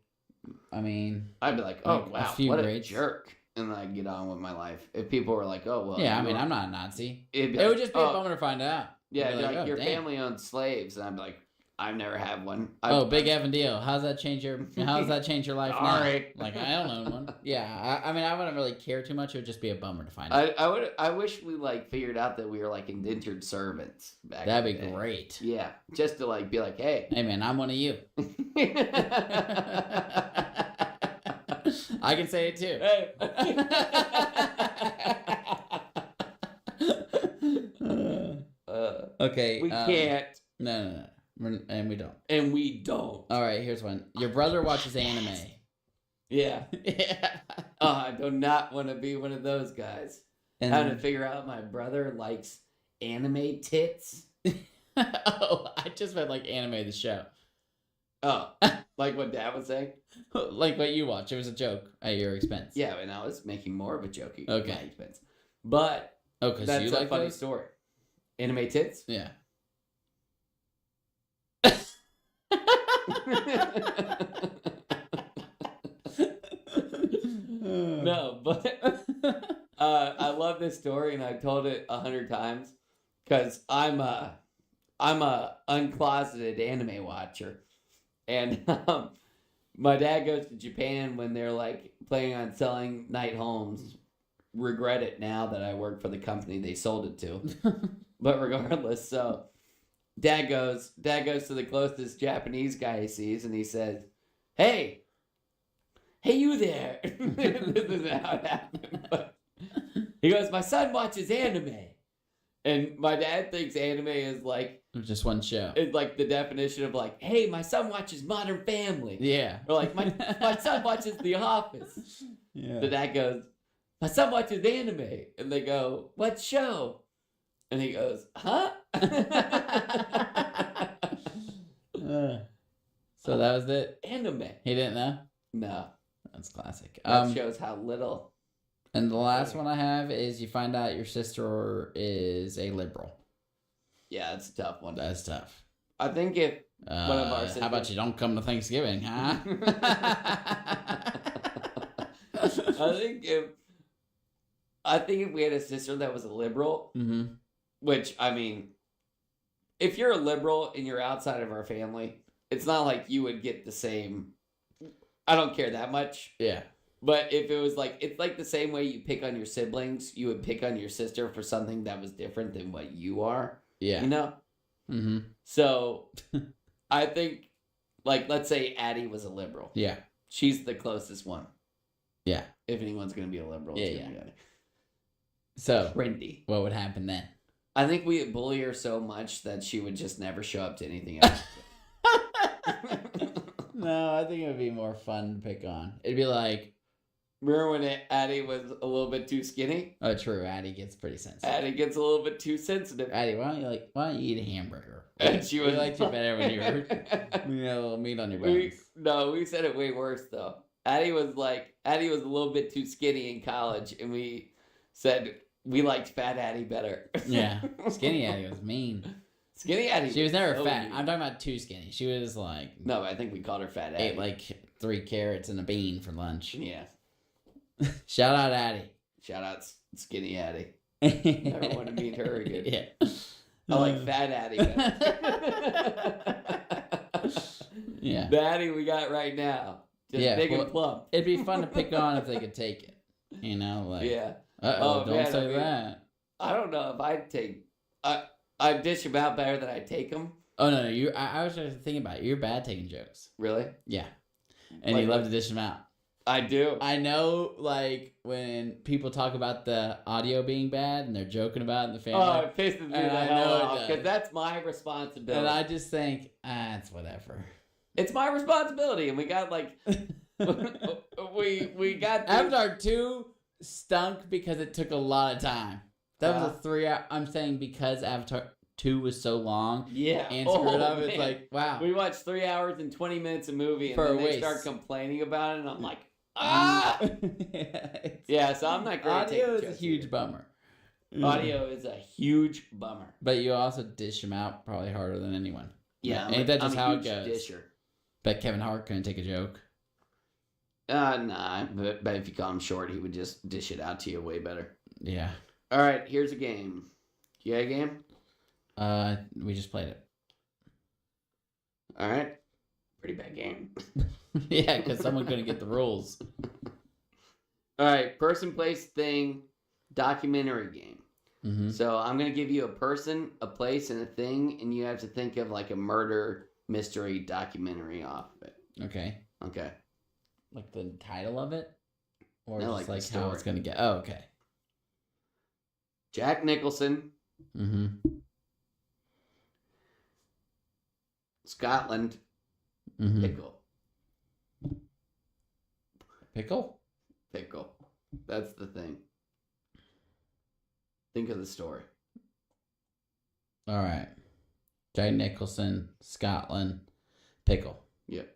I mean, I'd be like, oh, like, wow, few what grades. a jerk. And then I'd get on with my life. If people were like, oh, well. yeah, I mean, I'm not a Nazi. It Would just be a bummer to find out. Yeah, It'd be like oh, your damn. family owned slaves. And I'd be like, I've never had one. Big effing deal. How does that change your life now? All right. Like, I don't own one. Yeah, I mean, I wouldn't really care too much. It would just be a bummer to find out. I wish we like figured out that we were like indentured servants back That'd in be the day. great. Yeah, just to like be like, hey. Hey, man, I'm one of you. I can say it too. Okay. We can't. No. And we don't. And we don't. All right, here's one. Your brother watches anime. Yeah. Yeah. I do not want to be one of those guys. And Having to figure out my brother likes anime tits. oh, I just meant like anime the show. Oh, like what Dad was saying? Like what you watch. It was a joke at your expense. Yeah, and I was making more of a joke at Okay. my expense. But Oh, because that's you a like funny those? story. Anime tits? Yeah. No, but I love this story, and I've told it 100 times because I'm a uncloseted anime watcher, and my dad goes to Japan when they're like planning on selling night homes. Regret it now that I work for the company they sold it to, but regardless, so dad goes to the closest Japanese guy he sees, and he says, "Hey, you there?" This is how it happened. But he goes, "My son watches anime." And my dad thinks anime is like Just one show. it's like the definition of like, "Hey, my son watches Modern Family." Yeah. Or like my son watches The Office. Yeah. The dad goes, "My son watches anime." And they go, "What show?" And he goes, "Huh?" So that was it. Anime. He didn't know? No. That's classic. That shows how little. And the last one I have is you find out your sister is a liberal. Yeah, that's a tough one. That's tough. I think if one of our sisters... How about you don't come to Thanksgiving, huh? I think if we had a sister that was a liberal, Mm-hmm. which, I mean, if you're a liberal and you're outside of our family, it's not like you would get the same... I don't care that much. Yeah. But if it was like... It's like the same way you pick on your siblings, you would pick on your sister for something that was different than what you are. Yeah. You know? Mm-hmm. So, I think, like, let's say Addie was a liberal. Yeah. She's the closest one. Yeah. If anyone's going to be a liberal. Yeah, it's yeah. gonna be Addie. So, Trendy. what would happen then? I think we would bully her so much that she would just never show up to anything else. No, I think it would be more fun to pick on. It'd be like... Remember when Addie was a little bit too skinny? Oh, true. Addie gets pretty sensitive. Addie gets a little bit too sensitive. Addie, why don't you eat a hamburger? And she We was... liked you better when you were... You had a little meat on your bones. we said it way worse, though. Addie was a little bit too skinny in college, and we said we liked fat Addie better. Yeah. Skinny Addie was mean. Skinny Addie. She was never so fat. mean. I'm talking about too skinny. She was like... No, I think we called her fat Addie. Ate like 3 carrots and a bean for lunch. Yeah. Shout out Addie. Shout out Skinny Addie. Never want to meet her again. Yeah. I like fat Addie better. Yeah. The Addie we got right now. Just big and plump. It'd be fun to pick on if they could take it. You know, like... Yeah. Uh-oh, Oh, don't man, say I mean, that. I don't know if I'd take. I dish them out better than I take them. Oh no, you. I was just thinking about it. You're bad taking jokes. Really? Yeah, and Like you love what? to dish them out. I do. I know, like when people talk about the audio being bad and they're joking about it in the family. Oh, it pisses me And the I hell know it off does. because that's my responsibility. And I just think, it's whatever. It's my responsibility, and we got like we got this- Avatar 2 stunk because it took a lot of time. That was a 3 hour. I'm saying because Avatar 2 was so long Yeah. and screwed up, it's man. like, wow. We watched 3 hours and 20 minutes of movie, and For then a they waste. start complaining about it, and I'm like, ah. Yeah, so I'm not great at taking Audio is a jokes huge either. bummer. Audio is a huge bummer. But you also dish them out probably harder than anyone. Yeah, Ain't that just I'm a how it huge goes? Disher. Bet Kevin Hart couldn't take a joke. Nah, but if you call him short, he would just dish it out to you way better. Yeah. All right, here's a game. You got a game? We just played it. All right. Pretty bad game. Yeah, because someone couldn't get the rules. All right, person, place, thing, documentary game. Mm-hmm. So I'm going to give you a person, a place, and a thing, and you have to think of like a murder mystery documentary off of it. Okay. Okay. Like the title of it? Or No, just like like the how it's story. going to get. Oh, okay. Jack Nicholson, Mm-hmm. Scotland, Mm-hmm. pickle. Pickle? Pickle. That's the thing. Think of the story. All right. Jack Nicholson, Scotland, pickle. Yep.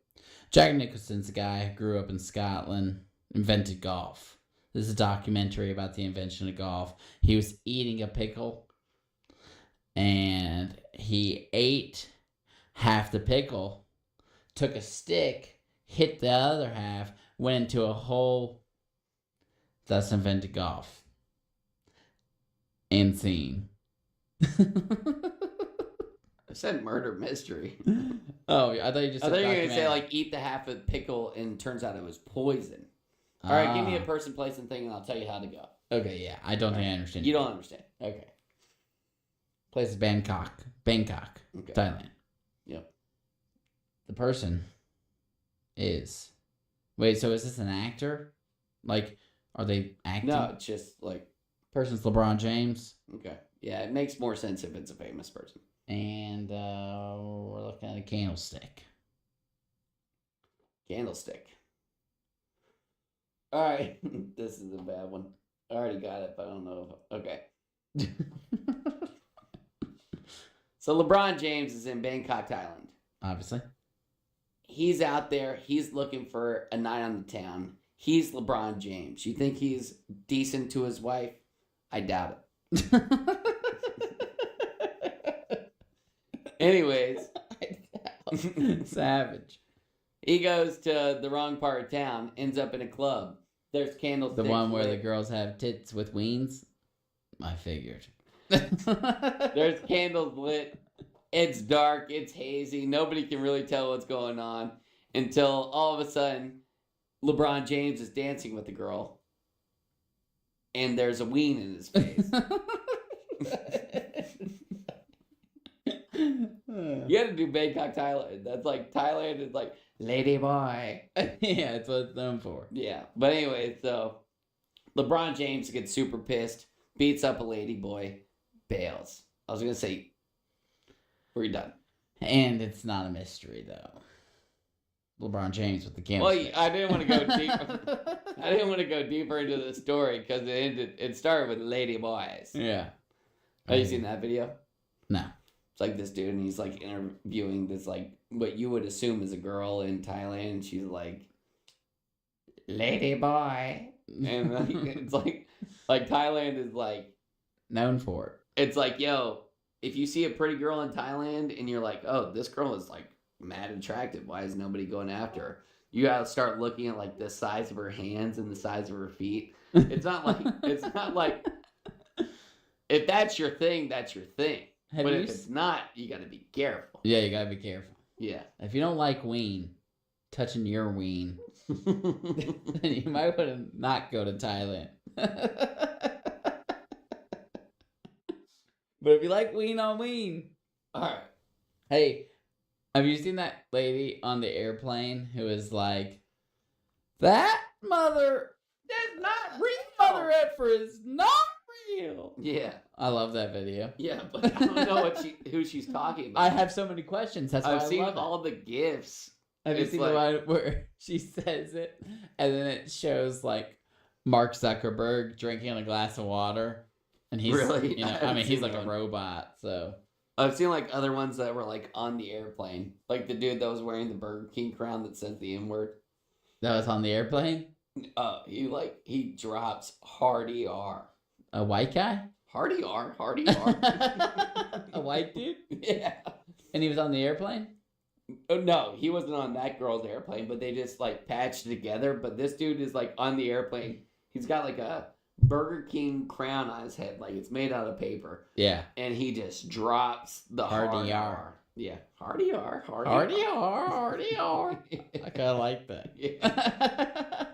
Jack Nicholson's a guy who grew up in Scotland, invented golf. This is a documentary about the invention of golf. He was eating a pickle, and he ate half the pickle, took a stick, hit the other half, went into a hole, thus invented golf. End scene. I said murder mystery. Oh, I thought you just I said thought you were going to say documentary. like eat the half of the pickle and turns out it was poison. All right, give me a person, place, and thing, and I'll tell you how to go. Okay, yeah. I don't think I understand. You don't understand. Okay. Place is Bangkok. Bangkok, Okay. Thailand. Yep. The person is. Wait, so is this an actor? Like, are they acting? No, it's just like, Person's LeBron James. okay. Yeah, it makes more sense if it's a famous person. And we're looking at a candlestick. Candlestick. All right. This is a bad one. I already got it, but I don't know if... Okay. So LeBron James is in Bangkok, Thailand. Obviously. He's out there. He's looking for a night on the town. He's LeBron James. You think he's decent to his wife? I doubt it. Anyways, Savage. he goes to the wrong part of town, ends up in a club. There's The candlesticks. one where the lit. girls have tits with weens? I figured. There's candles lit. It's dark. It's hazy. Nobody can really tell what's going on until all of a sudden LeBron James is dancing with the girl and there's a ween in his face. You had to do Bangkok, Thailand. That's like Thailand is like lady boy. Yeah, that's what it's known for. Yeah. But anyway, so LeBron James gets super pissed, beats up a lady boy, bails. I was gonna say we're done. And it's not a mystery, though. LeBron James with the Well, candlestick. I didn't want to go deeper. I didn't want to go deeper into the story because it started with lady boys. Yeah. Have you seen that video? No. It's like this dude, and he's like interviewing this like what you would assume is a girl in Thailand. And she's like, "Lady boy," and like, it's like Thailand is like Known for it. it's like, yo, if you see a pretty girl in Thailand and you're like, oh, this girl is like mad attractive. Why is nobody going after her? You gotta start looking at like the size of her hands and the size of her feet. It's not like if that's your thing, that's your thing. Have But you if it's not, you gotta be careful. Yeah, you gotta be careful. Yeah. If you don't like ween, touching your ween, then you might want to not go to Thailand. But if you like Ween on Ween, All right. hey, have you seen that lady on the airplane who is like, that mother is not real. Mother effer is not real. Yeah. I love that video. Yeah, but I don't know who she's talking about. I have so many questions. That's why I've I seen love it. all the gifs. Have you It's seen like- the one where she says it and then it shows like Mark Zuckerberg drinking a glass of water, and he's Really? you know, I I haven't mean, seen he's like that a one. robot. So I've seen like other ones that were like on the airplane, like the dude that was wearing the Burger King crown that says the N word. that was on the airplane. He drops hard ER. A white guy, Hard ER, hard ER. a white dude, Yeah. and he was on the airplane. Oh, no, he wasn't on that girl's airplane, but they just like patched together. But this dude is like on the airplane. He's got like a Burger King crown on his head, like it's made out of paper, Yeah, and he just drops the Hard hard ER. ER. Yeah, hard ER, hard hard ER. hard I kind of like that. Yeah.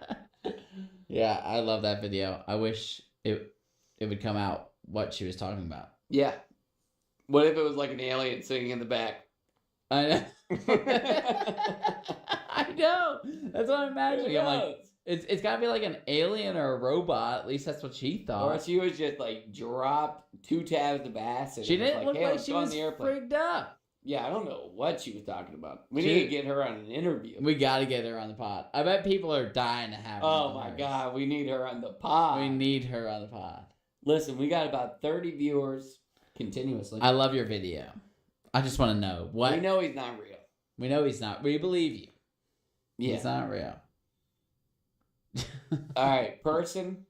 Yeah, I love that video. I wish it would come out what she was talking about. Yeah. What if it was like an alien sitting in the back? I know. I know. That's what I'm imagining. I'm like, it's got to be like an alien or a robot. At least that's what she Or thought. she was just like dropped 2 tabs of acid. She and was didn't look "Hey, like let's she go on was the airplane." freaked up. Yeah, I don't know what she was talking about. We She- need to get her on an interview. We got to get her on the pod. I bet people are dying to have her. Oh on my hers. god, we need her on the pod. We need her on the pod. Listen, we got about 30 viewers continuously. I love your video. I just want to know what. We know he's not real. We know he's not. We believe you. Yeah. He's not real. All right, person.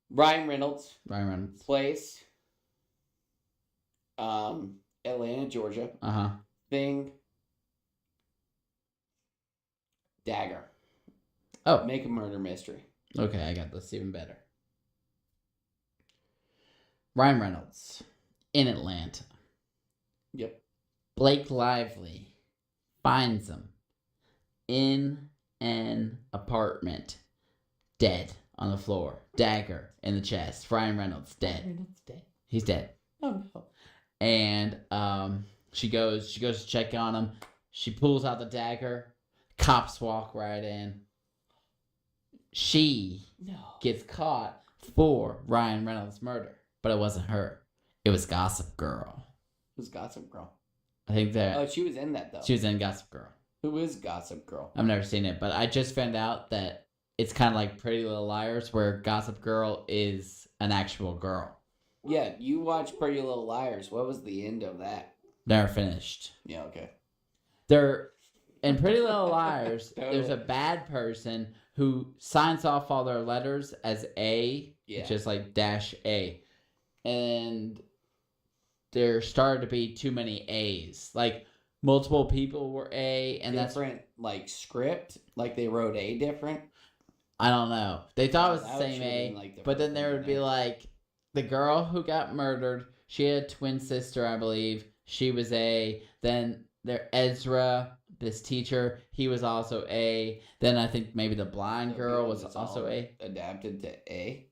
Ryan Reynolds. Ryan Reynolds. Place. Atlanta, Georgia. Uh-huh. Thing. Dagger. Oh, Make a murder mystery. okay. I got this even better. Ryan Reynolds in Atlanta. Yep. Blake Lively finds him in an apartment, dead on the floor, dagger in the chest. Ryan Reynolds dead. Reynolds dead. He's dead. Oh no. And she goes to check on him. She pulls out the dagger. Cops walk right in. She No. gets caught for Ryan Reynolds' murder, but it wasn't her. It was Gossip Girl. Who's Gossip Girl? I think that Oh, she was in that though. she was in Gossip Girl. Who is Gossip Girl? I've never seen it, but I just found out that it's kind of like Pretty Little Liars, where Gossip Girl is an actual girl. Yeah, you watched Pretty Little Liars. What was the end of that? Never finished. Yeah, okay. There, in Pretty Little Liars, Totally. there's a bad person who signs off all their letters as A, Yeah. just like -A, and there started to be too many A's. Like multiple people were A, and that's different like script, like they wrote A different. I don't know. They thought it was the That same should've A, been, like, the but then first there one would be then. like the girl who got murdered. She had a twin sister, I believe. She was A. Then there Ezra, this teacher, he was also A. Then I think maybe the blind So girl it was was also all A. Adapted to A.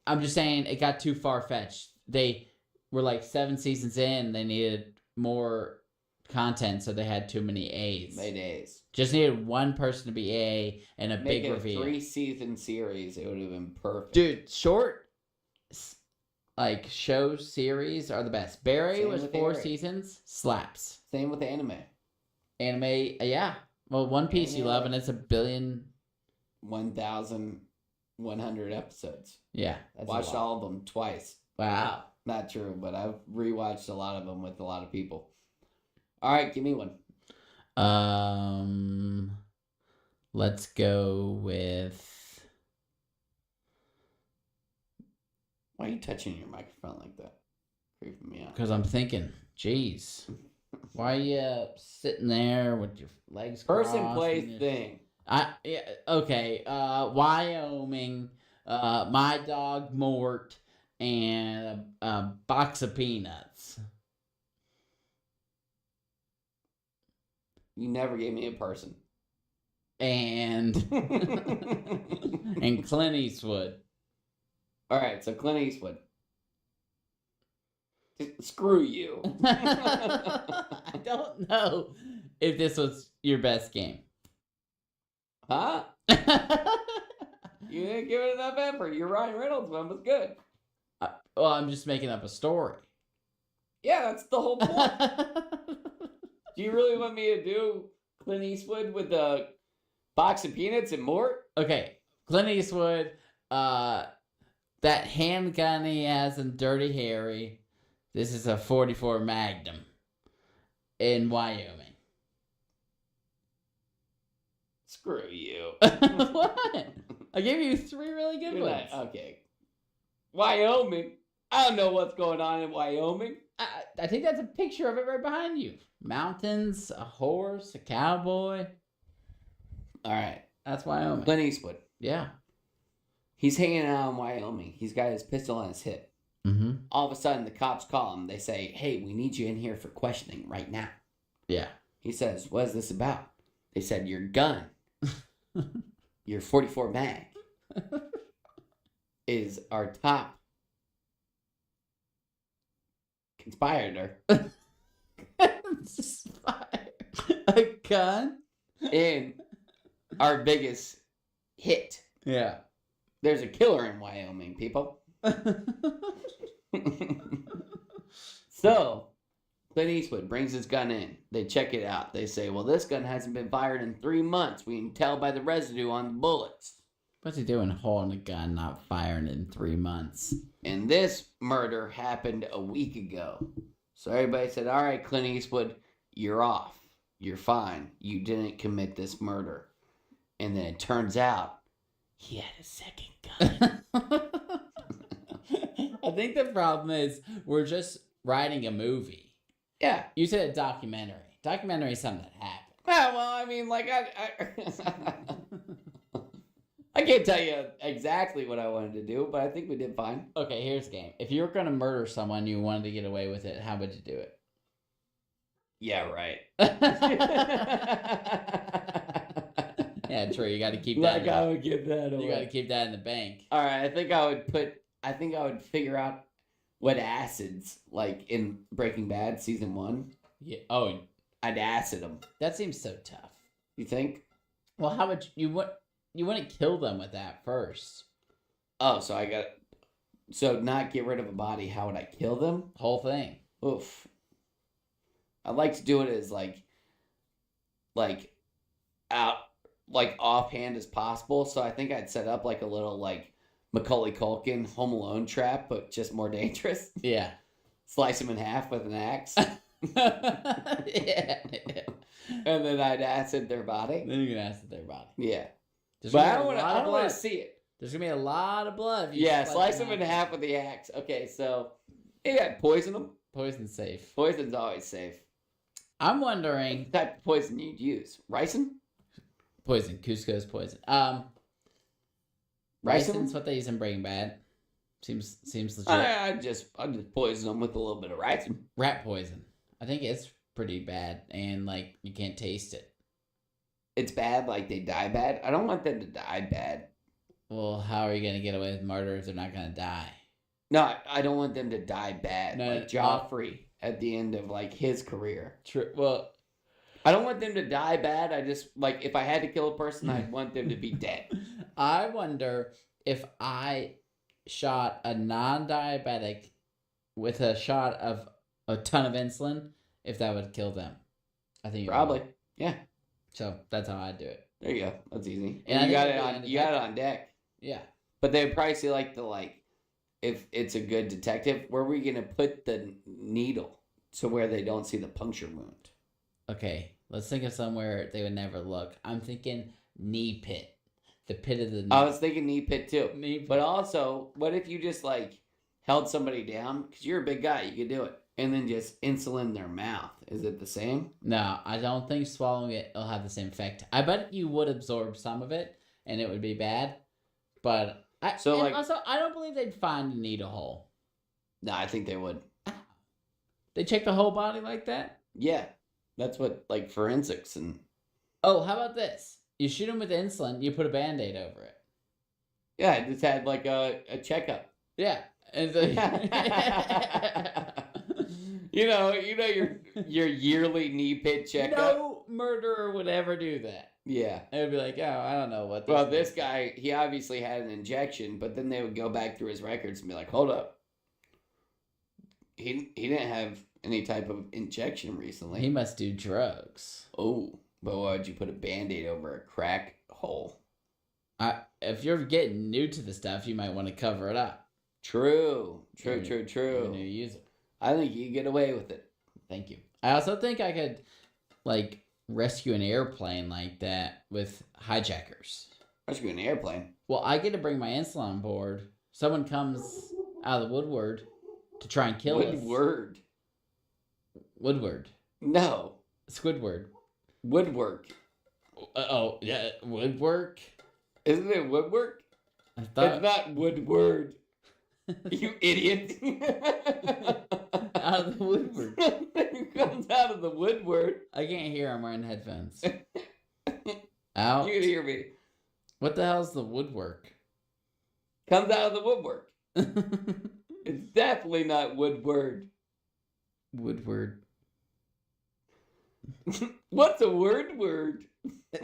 I'm just saying it got too far fetched. They were like 7 seasons in. They needed more content, so they had too many A's. Made A's. Just needed one person to be A and a Make big it a reveal. 3-season series. It would have been perfect. Dude, short like show series are the best. Barry Same was with 4 Barry. seasons. Slaps. Same with anime. Anime, yeah. Well, One Piece you Anime. love, and it's 1 billion. 1,100 episodes. Yeah, that's Watched a lot. all of them twice. Wow. Not true, but I've rewatched a lot of them with a lot of people. All right, give me one. Let's go with. Why are you touching your microphone like that? Creeping me out. Because I'm thinking, jeez, why are you sitting there with your legs crossed? Person, place, and your- thing. Yeah, okay. Wyoming. My dog Mort, and a box of peanuts. You never gave me a person. And and Clint Eastwood. All right, so Clint Eastwood. Screw you. I don't know if this was your best game. Huh? You didn't give it enough effort. Your Ryan Reynolds one was good. Well, I'm just making up a story. Yeah, that's the whole point. Do you really want me to do Clint Eastwood with a box of peanuts and Mort? Okay, Clint Eastwood, that handgun he has in Dirty Harry. This is a 44 Magnum in Wyoming. Screw you. What? I gave you 3 really good You're ones. not- okay. Wyoming. I don't know what's going on in Wyoming. I think that's a picture of it right behind you. Mountains, a horse, a cowboy. All right. That's Wyoming. Clint Eastwood. Yeah. He's hanging out in Wyoming. He's got his pistol on his hip. Mm-hmm. All of a sudden, the cops call him. They say, hey, we need you in here for questioning right now. Yeah. He says, what is this about? They said, your gun, your 44 mag, is our top conspirator A gun? in our biggest hit. Yeah. There's a killer in Wyoming, people. So, Clint Eastwood brings his gun in. They check it out. They say, well, this gun hasn't been fired in 3 months. We can tell by the residue on the bullets. What's he doing holding a gun, not firing in 3 months? And this murder happened a week ago. So everybody said, all right, Clint Eastwood, you're off. You're fine. You didn't commit this murder. And then it turns out he had a second gun. I think the problem is we're just writing a movie. Yeah. You said a documentary. Documentary is something that happened. Well, I mean, like, I can't tell you exactly what I wanted to do, but I think we did fine. Okay, here's the game. If you were going to murder someone, you wanted to get away with it, how would you do it? Yeah, right. Yeah, true. You got to keep that. Like, I would give that away. You got to keep that in the bank. All right, I think I would figure out what acids, like in Breaking Bad season 1, Yeah. Oh, I'd acid them. that seems so tough. You think? Well, how would you wouldn't kill them with that first? Oh, so not get rid of a body. How would I kill them? Whole thing. Oof. I'd like to do it as out, like offhand as possible. So I think I'd set up like a little like Macaulay Culkin Home Alone trap, but just more dangerous. Yeah. Slice them in half with an axe, Yeah. and then I'd acid their body. Then you're gonna acid their body. Yeah, There's but gonna I be a don't lot of want blood. to see it. There's gonna be a lot of blood. if you Yeah, slice them in half with the axe. Okay, so I'd poison them. Poison safe. Poison's always safe. I'm wondering. What type of poison you'd use? Ricin? Poison. Cusco's poison. Ricin? Ricin's what they use in Breaking Bad. Seems legit. I'd just poison them with a little bit of ricin. Rat poison. I think it's pretty bad, and like you can't taste it. It's bad, like they die bad. I don't want them to die bad. Well, how are you gonna get away with murder if they're not gonna die? No, I don't want them to die bad. No, like Joffrey at the end of like his career. True. Well, I don't want them to die bad. I just like if I had to kill a person, I'd want them to be dead. I wonder if I shot a non-diabetic with a shot of a ton of insulin, if that would kill them. I think it Probably. would. Yeah. So that's how I'd do it. There you go. That's easy. And And you I got think it it'd on. be You got it on deck. Yeah. But they'd probably say if it's a good detective, where are we gonna put the needle to where they don't see the puncture wound? Okay. Let's think of somewhere they would never look. I'm thinking knee pit. The pit of the knee. I was thinking knee pit too. Knee pit. But also, what if you just like held somebody down? Because you're a big guy, you could do it. And then just insulin their mouth. Is it the same? No, I don't think swallowing it will have the same effect. I bet you would absorb some of it, and it would be bad. But also, I don't believe they'd find a needle hole. No, I think they would. They check the whole body like that. Yeah, that's what like forensics and. Oh, how about this? You shoot them with insulin. You put a Band-Aid over it. Yeah, I just had like a checkup. Yeah. And your yearly knee pit checkup. No murderer would ever do that. Yeah. It would be like, oh, I don't know what. Well, this guy, he obviously had an injection, but then they would go back through his records and be like, hold up. He didn't have any type of injection recently. He must do drugs. Oh, but why would you put a Band-Aid over a crack hole? If you're getting new to the stuff, you might want to cover it up. True. You're a new user. I think you get away with it. Thank you. I also think I could, like, rescue an airplane like that with hijackers. Rescue an airplane? Well, I get to bring my insulin on board. Someone comes out of the woodward to try and kill us. Woodward. No. Squidward. Woodwork. Oh, yeah, woodwork? Isn't it woodwork? It's not Woodward. You idiot. Out of the woodwork. It comes out of the woodward. I can't hear. I'm wearing headphones. Out. You can hear me. What the hell's the woodwork? Comes out of the woodwork. It's definitely not Woodward. Woodward. What's a word?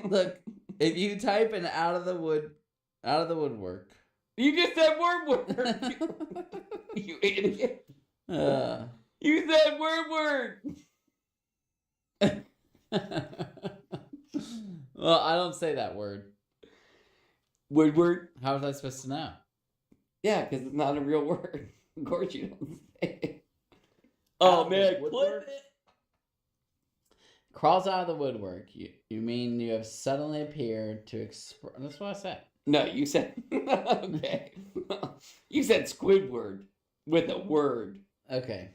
Look, if you type in out of the woodwork. You just said word. You idiot. You said word. Well, I don't say that word. Woodward? How was I supposed to know? Yeah, because it's not a real word. Of course you don't say it. Oh, man. Clip it. Crawls out of the woodwork. You mean you have suddenly appeared to express... That's what I said. No, you said... Okay. You said Squidward with a word. Okay.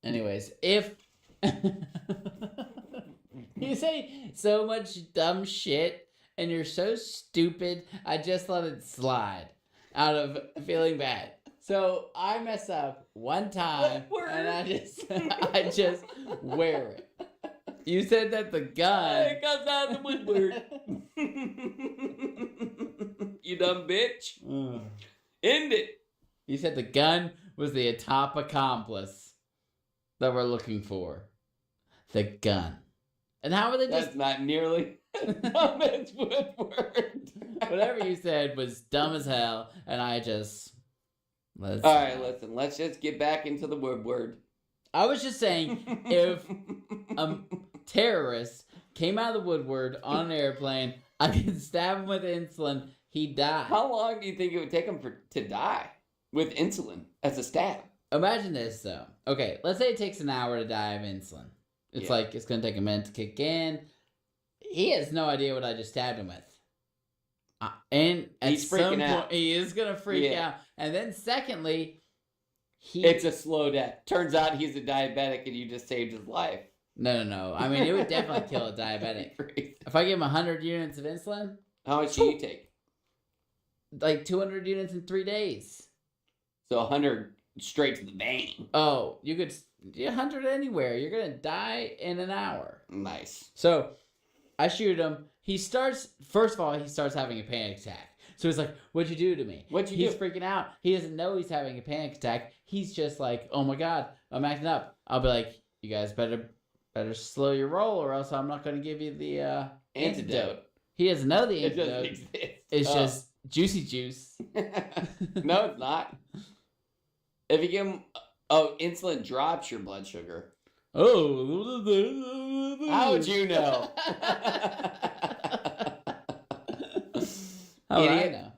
Anyways, if... You say so much dumb shit, and you're so stupid, I just let it slide out of feeling bad. So I mess up one time, and I just wear it. You said that the gun... It comes out of the woodward. You dumb bitch. End it. You said the gun was the top accomplice that we're looking for. The gun. And how are they just... That's not nearly as dumb as Woodward. Whatever you said was dumb as hell, and I just... All right, listen. Let's just get back into the Woodward. I was just saying, if a terrorist came out of the woodward on an airplane, I could stab him with insulin, he'd die. How long do you think it would take him to die with insulin as a stab? Imagine this, though. Okay, let's say it takes an hour to die of insulin. It's like, it's going to take a minute to kick in. He has no idea what I just stabbed him with. And he's freaking out. He is going to freak out. And then secondly, it's a slow death. Turns out he's a diabetic and you just saved his life. No. I mean, it would definitely kill a diabetic. If I give him 100 units of insulin. How much do you take? Like 200 units in 3 days. So 100 straight to the vein. Oh, you could... 100 anywhere. You're going to die in an hour. Nice. So, I shoot him. First of all, he starts having a panic attack. So he's like, what'd you do to me? He's freaking out. He doesn't know he's having a panic attack. He's just like, oh my God, I'm acting up. I'll be like, you guys better slow your roll or else I'm not going to give you the antidote. He doesn't know the antidote. It doesn't exist. It's just juicy juice. No, it's not. If you give him... Oh, insulin drops your blood sugar. Oh. How would you know? How would I know?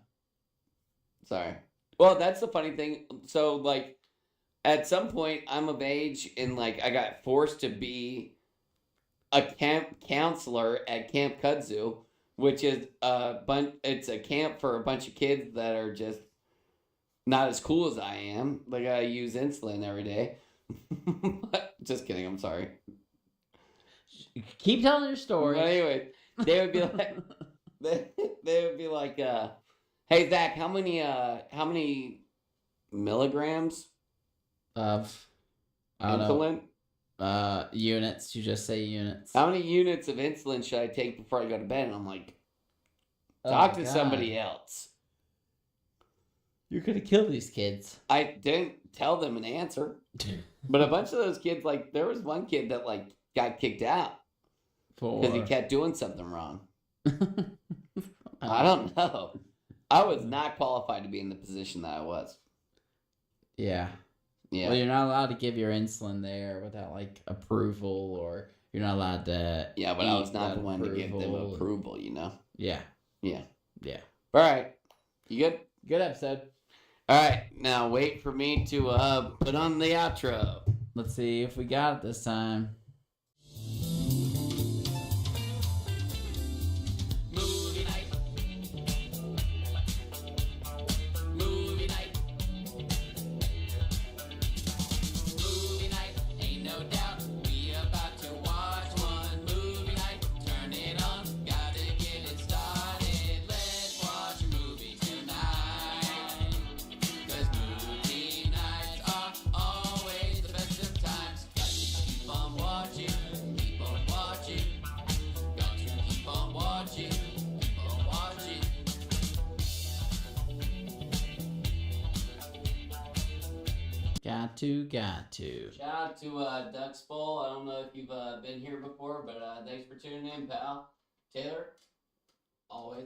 Sorry. Well, that's the funny thing. So, like, at some point, I'm of age, and, like, I got forced to be a camp counselor at Camp Kudzu, which is it's a camp for a bunch of kids that are just not as cool as I am. Like, I use insulin every day. Just kidding. I'm sorry. Keep telling your story. But anyway, they would be like, they would be like, hey Zach, how many milligrams of insulin? Units. You just say units. How many units of insulin should I take before I go to bed? And I'm like, talk to somebody else. You're gonna kill these kids. I didn't tell them an answer. But a bunch of those kids, like, there was one kid that, like, got kicked out because he kept doing something wrong. I don't know. I was not qualified to be in the position that I was. Yeah. Yeah. Well, you're not allowed to give your insulin there without like approval, or you're not allowed to. Yeah, but I was eat not the without one to give them approval. approval, you know? Yeah. Yeah. Yeah. All right. You good? Good episode. All right. Now wait for me to put on the outro. Let's see if we got it this time. Movie night. Movie night. Movie night, ain't no doubt. We about to watch one. Movie night, turn it on. Gotta get it started. Let's watch a movie tonight. 'Cause movie nights are always the best of times. Got to keep on watching. Keep on watching. Got to keep on watching. Keep on watching. Got to. Shout out to Duck's Bowl. I don't know if you've been here before, but thanks for tuning in, pal. Taylor?